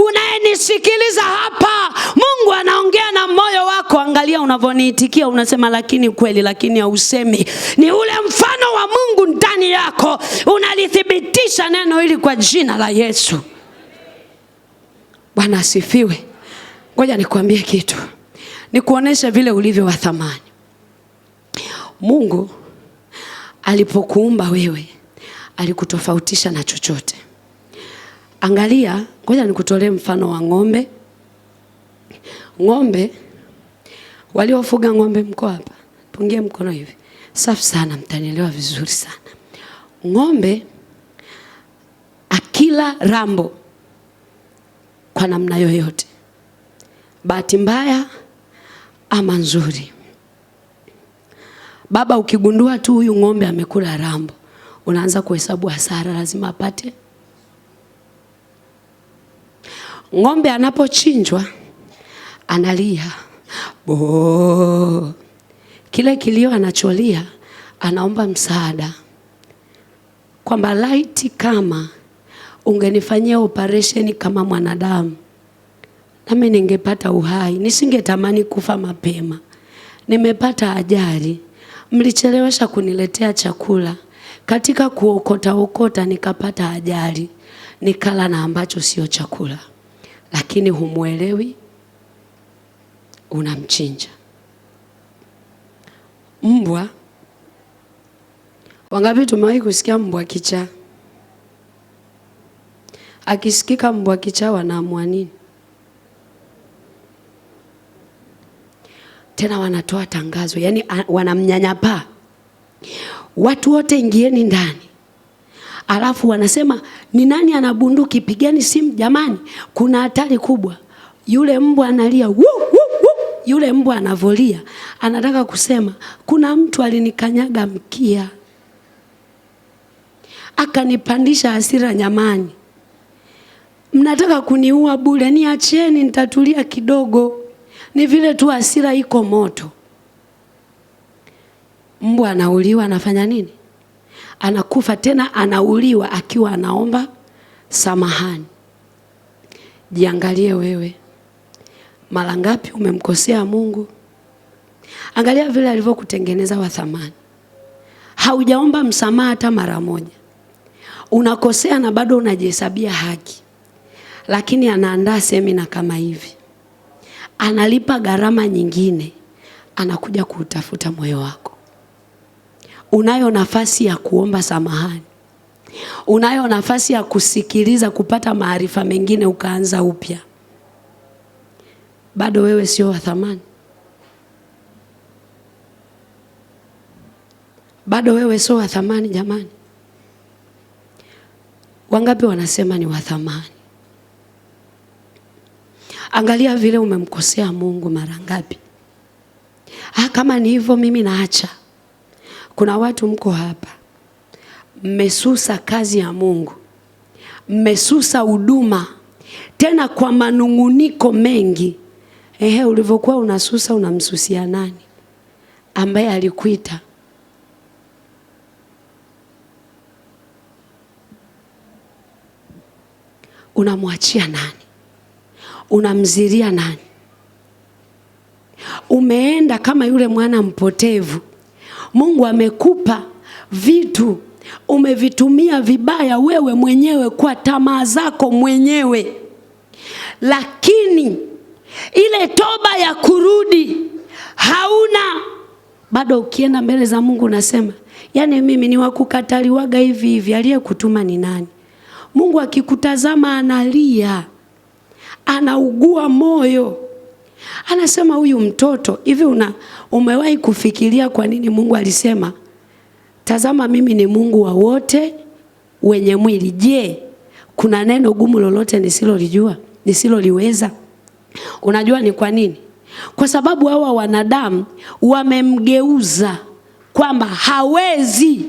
A: unayenisikiliza hapa. Mungu anaongea na moyo wako. Angalia unavyoniitikia, unasema lakini kweli, lakini hausemi. Ni ule mfano wa Mungu ndani yako. Unalithibitisha neno hili kwa jina la Yesu. Bwana asifiwe. Ngoja nikwambie kitu. Nikuonesha vile ulivyo wa thamani. Mungu alipokuumba wewe, alikutofautisha na chochote. Angalia, ngoja nikutolee mfano wa ng'ombe. Ng'ombe, waliofuga ng'ombe mko hapa? Pungie mkono hivi. Safi sana, mtanielewa vizuri sana. Ng'ombe akila rambo kwa namna yoyote, bahati mbaya ama nzuri, baba ukigundua tu huyu ng'ombe amekula rambo, unaanza kuhesabu hasara, lazima apate. Ng'ombe anapochinjwa analia bo. Kile kilio anacholia, anaomba msaada kwamba laiti kama ungenifanyia operation kama mwanadamu, nami ningepata uhai, nisingetamani kufa mapema. Nimepata ajali, mlichelewesha kuniletea chakula, katika kuokota nikapata ajali, nikala na ambacho sio chakula. Lakini humuelewi, unamchinja. Mbwa, wangapi tumewahi kusikia mbwa kichaa? Akisikika mbwa kichaa wanaamua nini? Tena wanatoa tangazo, yani wanamnyanyapaa. Watu wote ingieni ndani. Alafu wanasema ni nani ana bunduki, pigeni simu jamani, kuna hatari kubwa. Yule mbwa analia wuu, wuu, wuu. Yule mbwa anavolia anataka kusema kuna mtu alinikanyaga mkia, akanipandisha hasira nyamani. Mnataka kuniua bure, niacheni nitatulia kidogo. Ni vile tu hasira iko moto. Mbwa anauliwa, anafanya nini? Anakufa, tena anauliwa akiwa anaomba samahani. Jiangalie wewe. Mara ngapi umemkosea Mungu? Angalia vile alivyokutengeneza wa thamani. Haujaomba msamaha hata mara moja. Unakosea na bado unajihesabia haki. Lakini anaandaa semina kama hivi. Analipa gharama nyingine, anakuja kuutafuta moyo wako. Unayo nafasi ya kuomba samahani. Unayo nafasi ya kusikiliza, kupata maarifa mengine, ukaanza upya. Bado wewe sio wa thamani? Bado wewe sio wa thamani jamani? Wangapi wanasema ni wa thamani? Angalia vile umemkosea Mungu mara ngapi. Kama ni hivyo mimi naacha. Kuna watu mko hapa, mmesusa kazi ya Mungu, mmesusa huduma, tena kwa manunguniko mengi. Ulivyokuwa unasusa, unamsusia nani? Ambaye alikuita. Unamwachia nani? unamziria nani? Umeenda kama yule mwana mpotevu. Mungu amekupa vitu, umevitumia vibaya wewe mwenyewe kwa tamaa zako mwenyewe. Lakini ile toba ya kurudi hauna. Bado ukienda mbele za Mungu unasema, yani mimi ni wakukataliwaga hivi hivi, aliyekutuma ni nani? Mungu akikutazama analia, anaugua moyo. Anasema huyu mtoto hivi. Umewahi kufikiria kwa nini Mungu alisema, tazama mimi ni Mungu wa wote wenye mwili? Je, kuna neno gumu lolote nisilolijua, nisiloliweza? Unajua ni kwa nini? Kwa sababu hawa wanadamu wamemgeuza kwamba hawezi.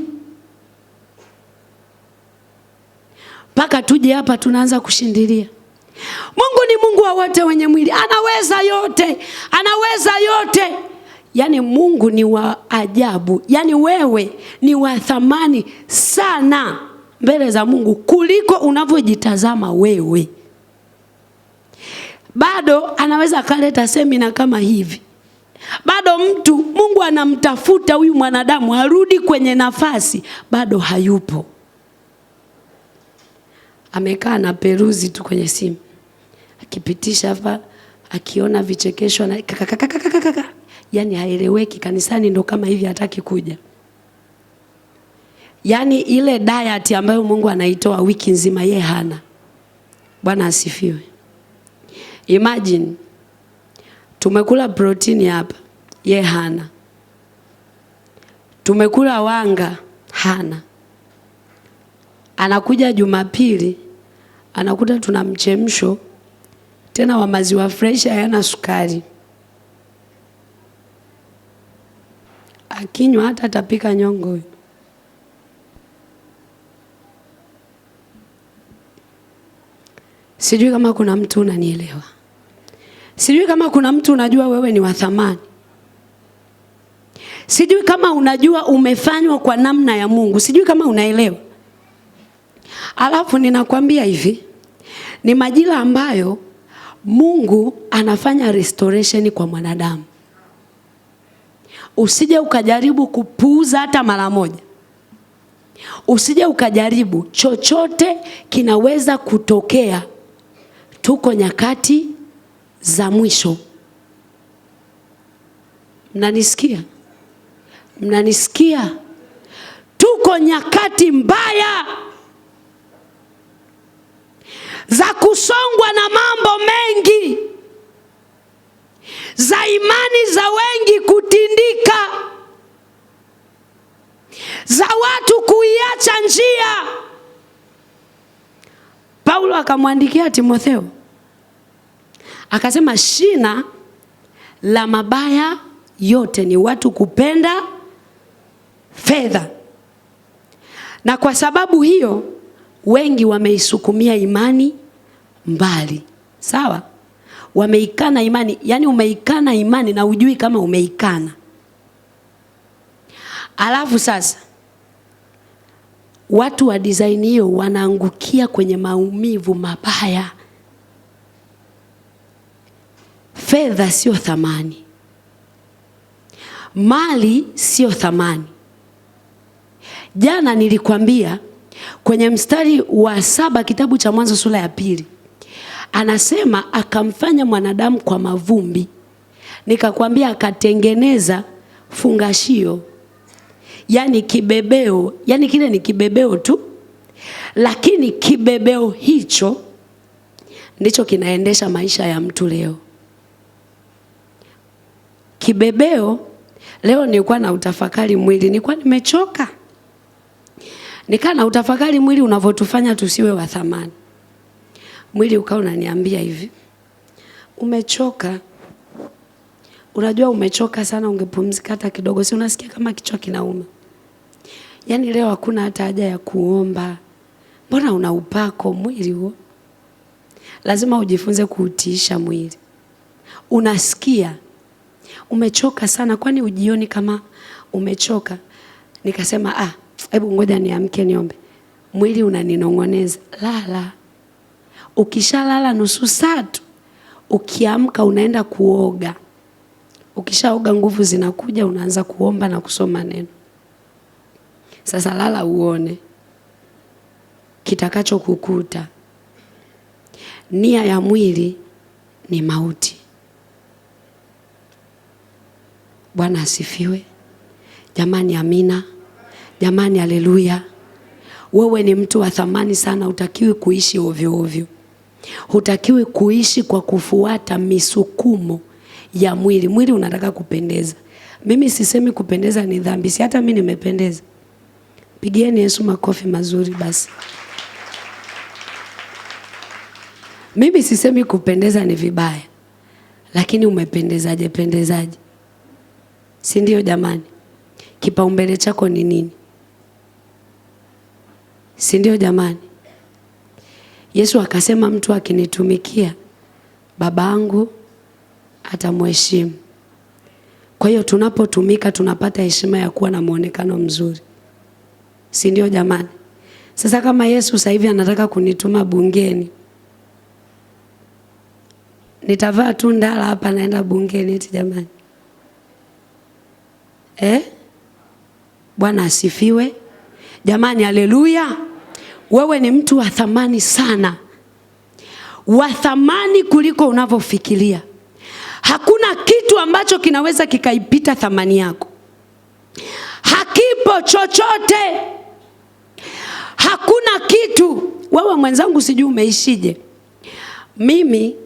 A: Paka tuje hapa tunaanza kushindilia. Mungu ni Mungu wa wote wenye mwili. Anaweza yote. Anaweza yote. Yani Mungu ni wa ajabu. Yani wewe ni wa thamani sana mbele za Mungu kuliko unavyojitazama wewe. Bado anaweza akaleta semina kama hivi. Bado Mungu anamtafuta huyu mwanadamu arudi kwenye nafasi, bado hayupo. Amekaa na peruzi tu kwenye simu, akipitisha hapa, akiona vichekesho na yani haeleweki. Kanisani ndo kama hivi, hataki kuja. Yani ile diet ambayo Mungu anaitoa wiki nzima yeye hana. Bwana asifiwe. Imagine tumekula protini hapa, yeye hana. Tumekula wanga, hana. Anakuja Jumapili, anakuta tuna mchemsho tena wa maziwa fresh, hayana sukari. Akinywa hata atapika nyongo. Sijui kama kuna mtu unanielewa. Sijui kama kuna mtu unajua wewe ni wa thamani. Sijui kama unajua umefanywa kwa namna ya Mungu. Sijui kama unaelewa. Alafu ninakwambia hivi, ni majira ambayo Mungu anafanya restoration kwa mwanadamu. Usije ukajaribu kupuuza hata mara moja. Usije ukajaribu, chochote kinaweza kutokea. Tuko nyakati za mwisho. Mnanisikia? Mnanisikia? Tuko nyakati mbaya za kusongwa na mambo mengi, za imani za wengi kutindika, za watu kuiacha njia. Paulo akamwandikia Timotheo, akasema shina la mabaya yote ni watu kupenda fedha. Na kwa sababu hiyo wengi wameisukumia imani mbali. Sawa? Wameikana imani. Yani umeikana imani na hujui kama umeikana. Alafu sasa watu wa design hiyo wanaangukia kwenye maumivu mabaya. Fedha sio thamani. Mali sio thamani. Jana nilikwambia kwenye mstari wa 7 kitabu cha Mwanzo sura ya 2. Anasema akamfanya mwanadamu kwa mavumbi. Nikakwambia akatengeneza fungashio. Yani kibebeo, yani kile ni kibebeo tu. Lakini kibebeo hicho ndicho kinaendesha maisha ya mtu leo. Kibebeo, leo nilikuwa na utafakari mwili, nilikuwa nimechoka. Nikaa na utafakari mwili unavyotufanya tusiwe wa thamani. Mwili ukao unaniambia hivi, umechoka. Unajua umechoka sana, ungepumzika hata kidogo. Si unasikia kama kichwa kinauma? Yani leo hakuna hata haja ya kuomba. Mbona una upako mwili huo? Lazima ujifunze kuutiisha mwili. Unasikia umechoka sana, kwani ujioni kama umechoka? Nikasema hebu ngoja niamke niombe. Mwili unaninong'oneza, lala. Ukishalala nusu saa tu ukiamka unaenda kuoga. Ukishaoga nguvu zinakuja, unaanza kuomba na kusoma neno. Sasa lala uone kitakacho kukuta. Nia ya mwili ni mauti. Bwana asifiwe. Jamani amina. Jamani haleluya. Wewe ni mtu wa thamani sana, hutakiwi kuishi ovyo ovyo. Hutakiwi kuishi kwa kufuata misukumo ya mwili. Mwili unataka kupendeza. Mimi sisemi kupendeza ni dhambi, si hata mimi nimependeza. Pigieni Yesu makofi mazuri basi. Mimi sisemi kupendeza ni vibaya, lakini umependezaje pendezaje? Si ndio jamani? Kipaumbele chako ni nini? Si ndio jamani? Yesu akasema mtu akinitumikia, babangu atamheshimu. Kwa hiyo tunapotumika tunapata heshima ya kuwa na muonekano mzuri. Si ndio jamani? Sasa kama Yesu sasa hivi anataka kunituma bungeni, nitavaa tu ndala hapa naenda bungeni eti jamani? Bwana asifiwe. Jamani haleluya. Wewe ni mtu wa thamani sana. Wa thamani kuliko unavyofikiria. Hakuna kitu ambacho kinaweza kikaipita thamani yako. Hakipo chochote. Hakuna kitu. Wewe mwenzangu sijui umeishije. Mimi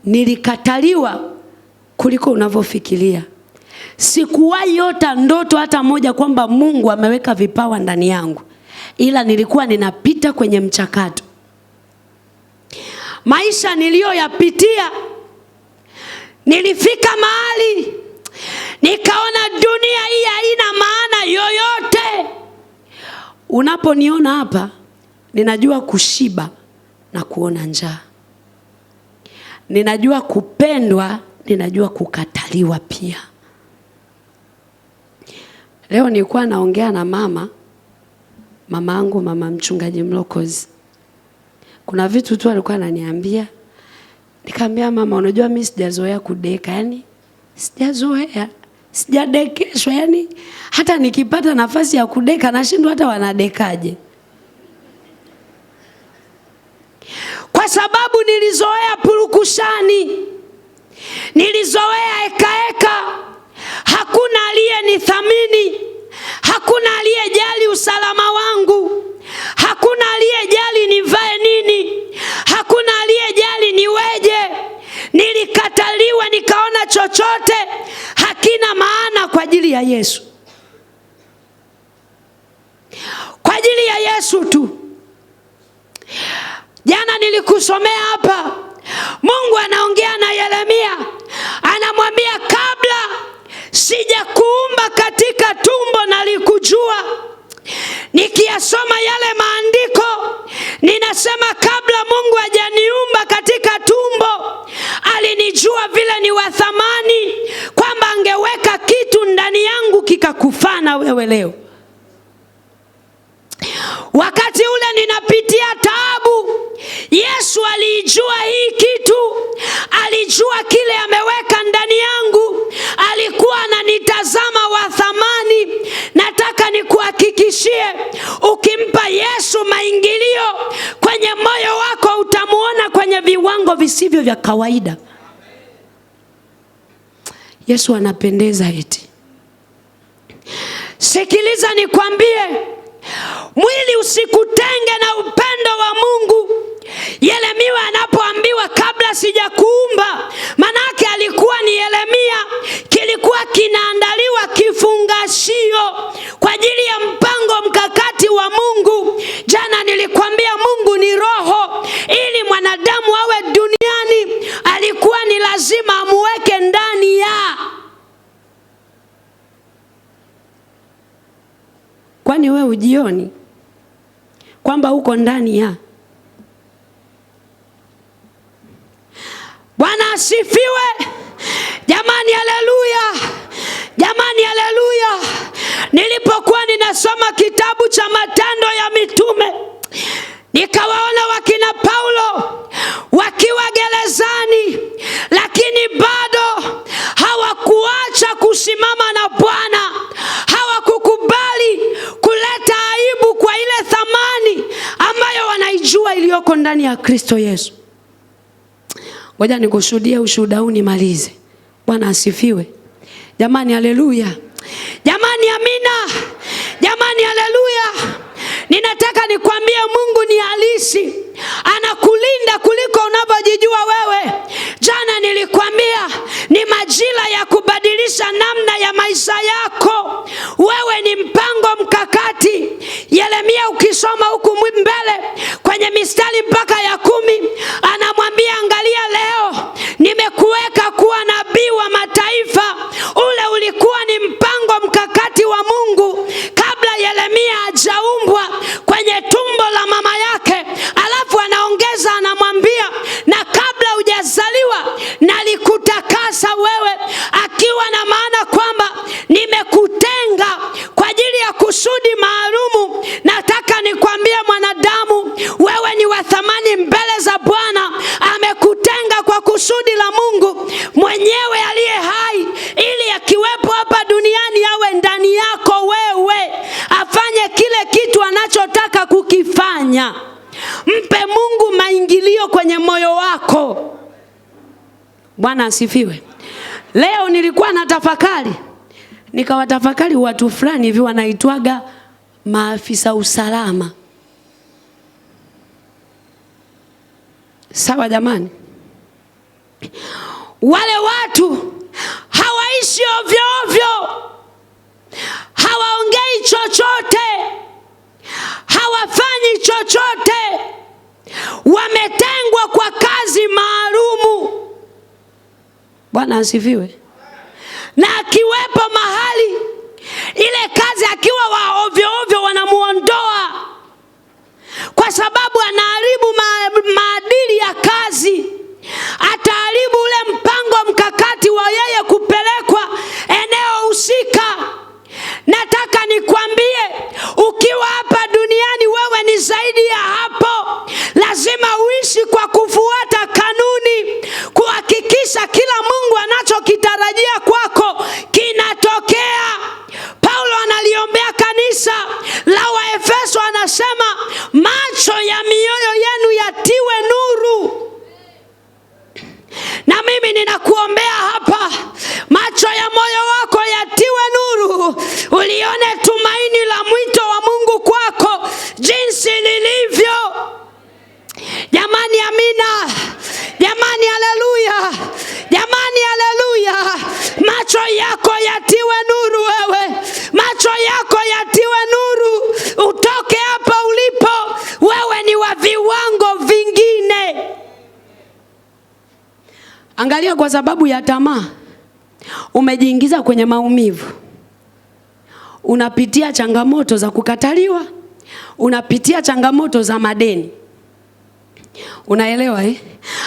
A: nilikataliwa kuliko unavyofikiria. Sikuwahi yota ndoto hata moja kwamba Mungu ameweka vipawa ndani yangu. Ila nilikuwa ninapita kwenye mchakato. Maisha niliyoyapitia, nilifika mahali nikaona dunia hii haina maana yoyote. Unaponiona hapa, ninajua kushiba na kuona njaa. Ninajua kupendwa, ninajua kukataliwa pia. Leo nilikuwa naongea na mamangu, mama mchungaji Mlokozi. Kuna vitu tu alikuwa ananiambia. Nikamwambia mama, unajua mimi sijazoea kudeka, yani sijazoea, sijadekeshwa, yani hata nikipata nafasi ya kudeka nashindwa hata wanadekaje. Kwa sababu nilizoea purukushani. Nilizoea eka. Hakuna aliyenithamini. Hakuna aliyejali usalama wangu. Hakuna aliyejali nivae nini. Hakuna aliyejali niweje. Nilikataliwa, nikaona chochote hakina maana kwa ajili ya Yesu. Kwa ajili ya Yesu tu. Jana nilikusomea hapa. Mungu anaongea na Yeremia. Anamwambia kabla sijakuumba katika tumbo nalikujua. Nikiyasoma yale maandiko, ninasema kabla Mungu hajaniumba katika tumbo, alinijua vile ni wa thamani, kwamba angeweka kitu ndani yangu kikakufana wewe leo. Wakati ule ninapitia taabu, Yesu alijua hii kitu. Alijua kile ameweka ndani yangu. Alikuwa ananitazama wa thamani. Nataka nikuhakikishie, ukimpa Yesu maingilio kwenye moyo wako, utamuona kwenye viwango visivyo vya kawaida. Yesu anapendeza eti. Sikiliza nikwambie, mwili usikutenge na upendo wa Mungu. Yeremia anapoambiwa kabla sijakuumba, manake alikuwa ni Yeremia, kilikuwa kinaandaliwa kifungashio kwa ajili ya mpango mkakati wa Mungu. Jana nilikwambia Mungu ni roho. Ili mwanadamu awe duniani, alikuwa ni lazima amuweke ndani ya. Kwani wewe ujioni kwamba uko ndani ya? Bwana asifiwe. Jamani haleluya. Jamani haleluya. Nilipokuwa ninasoma kitabu cha Matendo ya Mitume, nikawaona wakina Paulo wakiwa gerezani. barua iliyoko ndani ya Kristo Yesu. Ngoja nikushuhudie ushuhuda huu nimalize. Bwana asifiwe. Jamani haleluya. Jamani amina. Jamani haleluya. Ninataka nikwambie Mungu ni halisi. Anakulinda kuliko unavyojijua wewe. Jana nilikwambia ni majira ya kubadilisha namna ya maisha yako. Wewe ni mpango mkakati. Yeremia ukisoma huku mbele kwenye mistari mpaka ya 10 anamwambia angalia leo nimekuweka kuwa nabii wa mataifa. Ule ulikuwa ni mpango mkakati wa Mungu kabla Yeremia hajaumbwa kwenye tumbo la mama yake. Alafu anaongeza anamwambia na kabla hujazaliwa nalikutakasa wewe, akiwa na maana kwamba nimekutenga kwa ajili ya kusudi maalumu. Nataka nikwambie mwanadamu, wewe ni wa thamani mbele za Bwana. Amekutenga kwa kusudi la Mungu mwenyewe aliye hai, ili akiwepo hapa duniani awe ndani yako wewe, afanye kile kitu anachotaka kukifanya. Mpe Mungu maingilio kwenye moyo wako. Bwana asifiwe. Leo nilikuwa na tafakari, nikawatafakari watu fulani hivi wanaitwaga maafisa usalama. Sawa jamani? Wale watu hawaishi ovyo ovyo, hawaongei chochote, hawafanyi chochote, wametengwa kwa kazi maalumu. Bwana asifiwe. Na akiwepo mahali ile kazi akiwa wa ovyo ovyo wanamuondoa, kwa sababu anaharibu maadili ya kazi. Ataharibu ule mpango mkakati wa yeye kupelekwa eneo husika. Nataka nikwambie, ukiwa hapa duniani wewe ni zaidi ya hapo. Lazima uishi kwa kufuata kanuni, kuhakikisha kila Mungu anachokitarajia kwako kinatokea. Paulo analiombea kanisa la Waefeso, anasema macho ya mioyo yenu yatiwe nuru. Na mimi ninakuombea hapa, macho ya moyo wako yatiwe nuru, ulione tumaini la mwito wa Mungu kwako jinsi lilivyo. Jamani amina. Jamani haleluya. Jamani haleluya. Macho yako yatiwe nuru wewe. Macho yako yatiwe nuru. Utoke hapa ulipo, wewe ni wa viwango vingine. Angalia, kwa sababu ya tamaa umejiingiza kwenye maumivu. Unapitia changamoto za kukataliwa, unapitia changamoto za madeni. Unaelewa eh?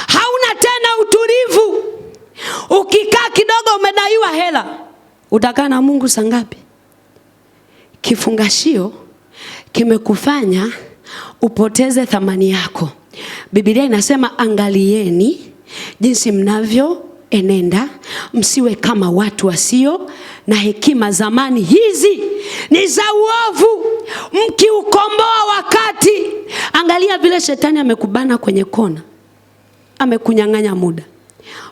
A: Hauna tena utulivu. Ukikaa kidogo umedaiwa hela, utakaa na Mungu saa ngapi? Kifungashio kimekufanya upoteze thamani yako. Biblia inasema angalieni jinsi mnavyoenenda, msiwe kama watu wasio na hekima. Zamani hizi ni za uovu, mkiukomboa wakati. Angalia vile shetani amekubana kwenye kona, amekunyang'anya muda.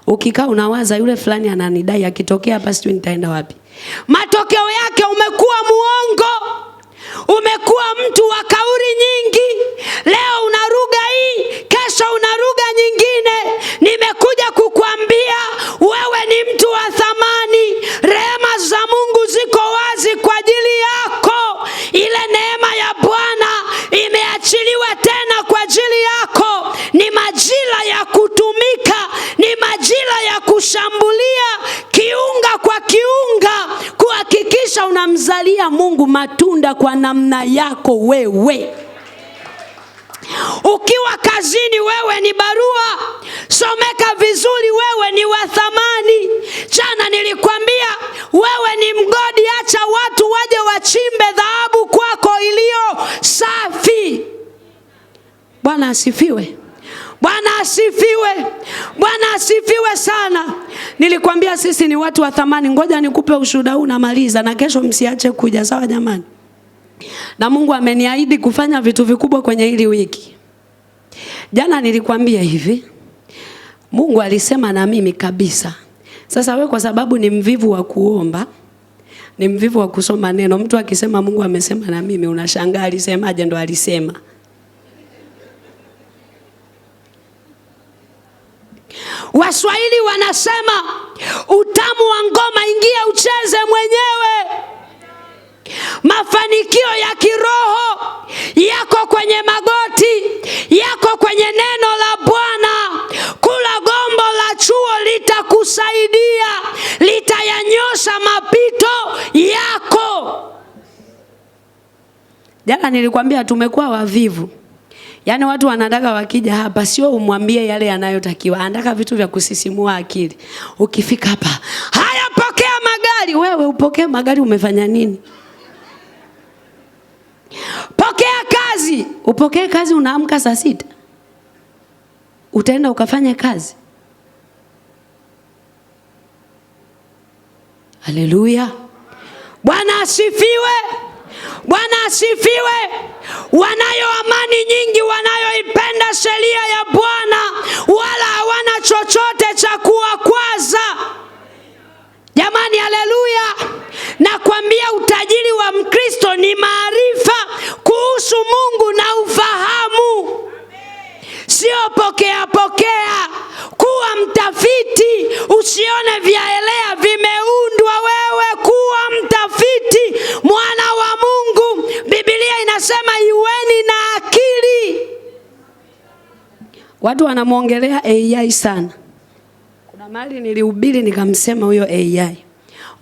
A: Ukikaa unawaza yule fulani ananidai, akitokea hapa sijui nitaenda wapi. Matokeo yake umekuwa muongo, umekuwa mtu wa kauli nyingi. Leo unaruga hii, kesho unaruga nyingine. Nimekuja kukuambia wewe ni mtu wa thamani. Rehema za Mungu ziko wazi kwa ajili yako. Ile neema ya Bwana imeachiliwa tena kwa ajili yako. Ni majira ya kutumika, ni majira ya kushambulia kiunga kwa kiunga, kuhakikisha unamzalia Mungu matunda kwa namna yako wewe. Ukiwa kazini, wewe ni barua, someka vizuri, wewe ni wa thamani. Jana nilikwambia wewe ni mgodi, acha watu waje wachimbe dhahabu kwako iliyo safi. Bwana asifiwe. Bwana asifiwe. Bwana asifiwe sana. Nilikwambia sisi ni watu wa thamani. Ngoja nikupe ushuhuda huu namaliza, na kesho msiache kuja, sawa jamani? Na Mungu ameniahidi kufanya vitu vikubwa kwenye hili wiki. Jana nilikwambia hivi, Mungu alisema na mimi kabisa. Sasa we kwa sababu ni mvivu wa kuomba, ni mvivu wa kusoma neno, mtu akisema Mungu amesema na mimi unashangaa alisemaje ndo alisema. Waswahili wanasema utamu wa ngoma ingia ucheze mwenyewe. Mafanikio ya kiroho yako kwenye magoti, yako kwenye neno la Bwana. Kula gombo la chuo litakusaidia, litayanyosha mapito yako. Jana nilikwambia tumekuwa wavivu. Yaani watu wanataka wakija hapa sio umwambie yale yanayotakiwa, anataka vitu vya kusisimua akili. Ukifika hapa, haya pokea magari. Wewe upokee magari umefanya nini? Pokea kazi. Upokee kazi unaamka saa 6. Utaenda ukafanya kazi. Haleluya. Bwana asifiwe. Bwana asifiwe. Wanayo amani nyingi, wanayoipenda sheria ya Bwana, wala hawana chochote cha kuwakwaza. Jamani, haleluya. Nakwambia utajiri wa Mkristo ni maarifa kuhusu Mungu na ufahamu. Sio pokea pokea. Kuwa mtafiti, usione vyaelea vimeundwa. Wewe kuwa mtafiti, mwana wa Mungu. Biblia inasema iweni na akili. Watu wanamuongelea AI sana. Kuna mahali nilihubiri nikamsema huyo AI.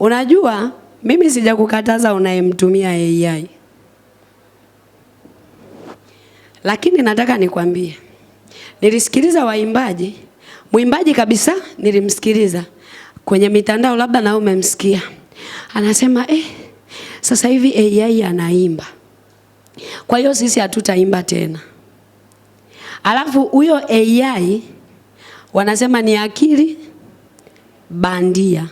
A: Unajua mimi sijakukataza unayemtumia AI. Lakini nataka nikwambie. Nilisikiliza waimbaji, mwimbaji kabisa nilimsikiliza kwenye mitandao, labda na umemsikia. Anasema sasa hivi AI anaimba, kwa hiyo sisi hatutaimba tena. Alafu huyo AI wanasema ni akili bandia.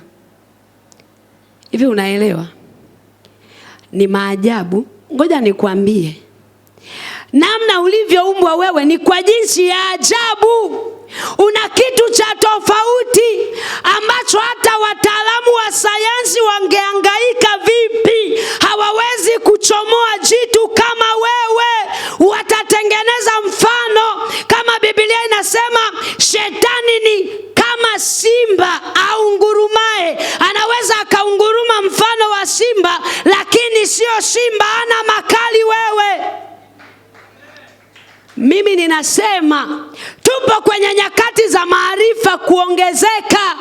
A: Hivi unaelewa? Ni maajabu. Ngoja nikwambie, namna ulivyoumbwa wewe ni kwa jinsi ya ajabu. Una kitu cha tofauti ambacho hata wataalamu wa sayansi wangehangaika vipi hawawezi kuchomoa jitu kama wewe. Watatengeneza mfano, kama Biblia inasema shetani ni kama simba au ngurumae. Anaweza akaunguruma mfano wa simba, lakini sio simba, ana makali wewe. Mimi ninasema tupo kwenye nyakati za maarifa kuongezeka.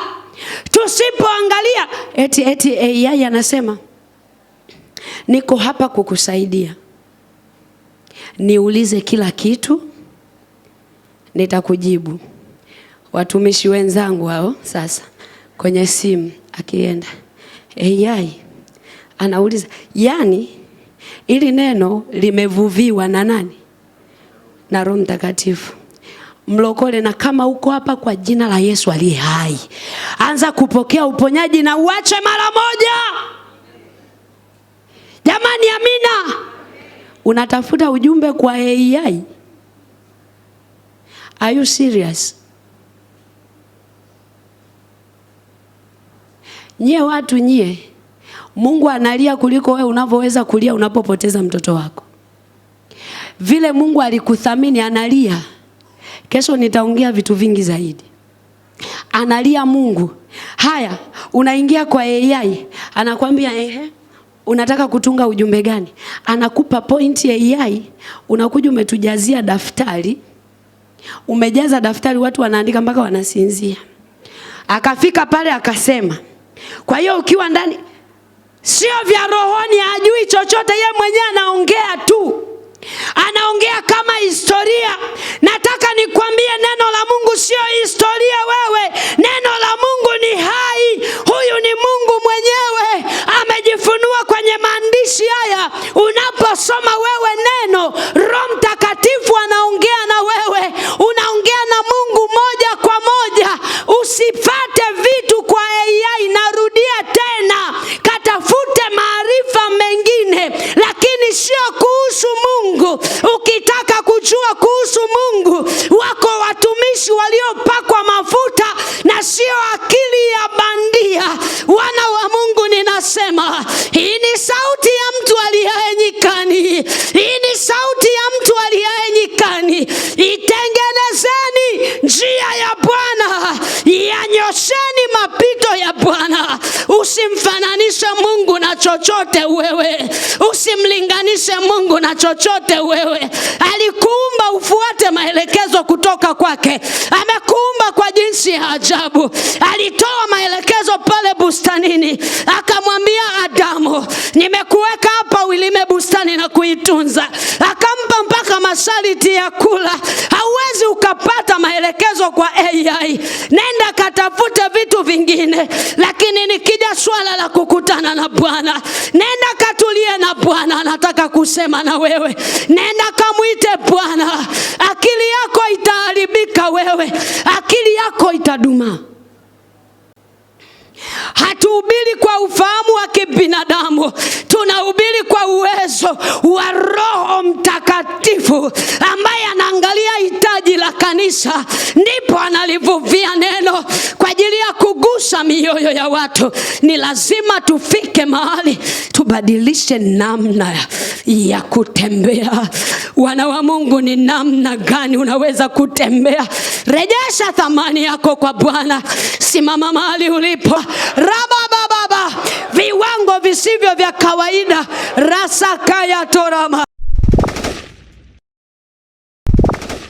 A: Tusipoangalia eti AI anasema niko hapa kukusaidia. Niulize kila kitu nitakujibu. Watumishi wenzangu hao sasa kwenye simu akienda AI anauliza, yani ili neno limevuviwa na nani? Na Roho Mtakatifu. Mlokole, na kama uko hapa kwa jina la Yesu aliye hai, anza kupokea uponyaji na uache mara moja. Jamani, amina. Unatafuta ujumbe kwa AI? Are you serious? Nyie watu nyie, Mungu analia kuliko wewe unavyoweza kulia unapopoteza mtoto wako. Vile Mungu alikuthamini analia. Kesho nitaongea vitu vingi zaidi. Analia Mungu. Haya, unaingia kwa AI, anakuambia unataka kutunga ujumbe gani? Anakupa pointi AI, unakuja umetujazia daftari. Umejaza daftari, watu wanaandika mpaka wanasinzia. Akafika pale akasema, kwa hiyo ukiwa ndani sio vya rohoni, hajui chochote, yeye mwenyewe anaongea tu. Anaongea kama historia. Nataka nikwambie neno la Mungu sio historia wewe. Neno la Mungu ni hai. Huyu ni Mungu mwenyewe. Amejifunua kwenye maandishi haya. Unaposoma wewe neno, Roho Mtakatifu anaongea na wewe. Unaongea na Mungu moja kwa moja. Usifate vitu kwa AI. Narudia tena, katafute maarifa mengine, lakini sio kuhusu Mungu. Ukitaka kujua kuhusu Mungu, watumishi waliopakwa mafuta na sio akili ya bandia. Wana wa Mungu, ninasema hii ni sauti ya mtu aliaye nyikani. Hii ni sauti ya mtu aliaye nyikani. Itengenezeni njia ya Bwana, yanyosheni mapito ya Bwana. Usimfananishe Mungu na chochote wewe. Usimlinganishe Mungu na chochote wewe. Alikuumba ufuate maelekezo kutoka kwake. Amekuumba kwa jinsi ya ajabu. Alitoa maelekezo pale bustanini, akamwambia Adamu, nimekuweka hapa ulime bustani na kuitunza. Akampa mpaka masharti ya kula. Hauwezi ukapata maelekezo kwa AI. Nenda katafute vitu vingine. Lakini nikija swala la kukutana na Bwana, nenda katulie na Bwana. Anataka kusema na wewe. Nenda kamuite Bwana. Akili yako itaharibika wewe. Akili yako itaduma. Hatuhubiri kwa ufahamu wa kibinadamu. Tunahubiri kwa uwezo wa Roho Mtakatifu ambaye anaangalia hitaji la kanisa, ndipo analivuvia neno kwa ajili ya kugusa mioyo ya watu. Ni lazima tufike mahali tubadilishe namna ya kutembea. Wana wa Mungu, ni namna gani unaweza kutembea? Rejesha thamani yako kwa Bwana. Simama mahali ulipo. Rabababa, viwango visivyo vya kawaida. Rasakaya torama.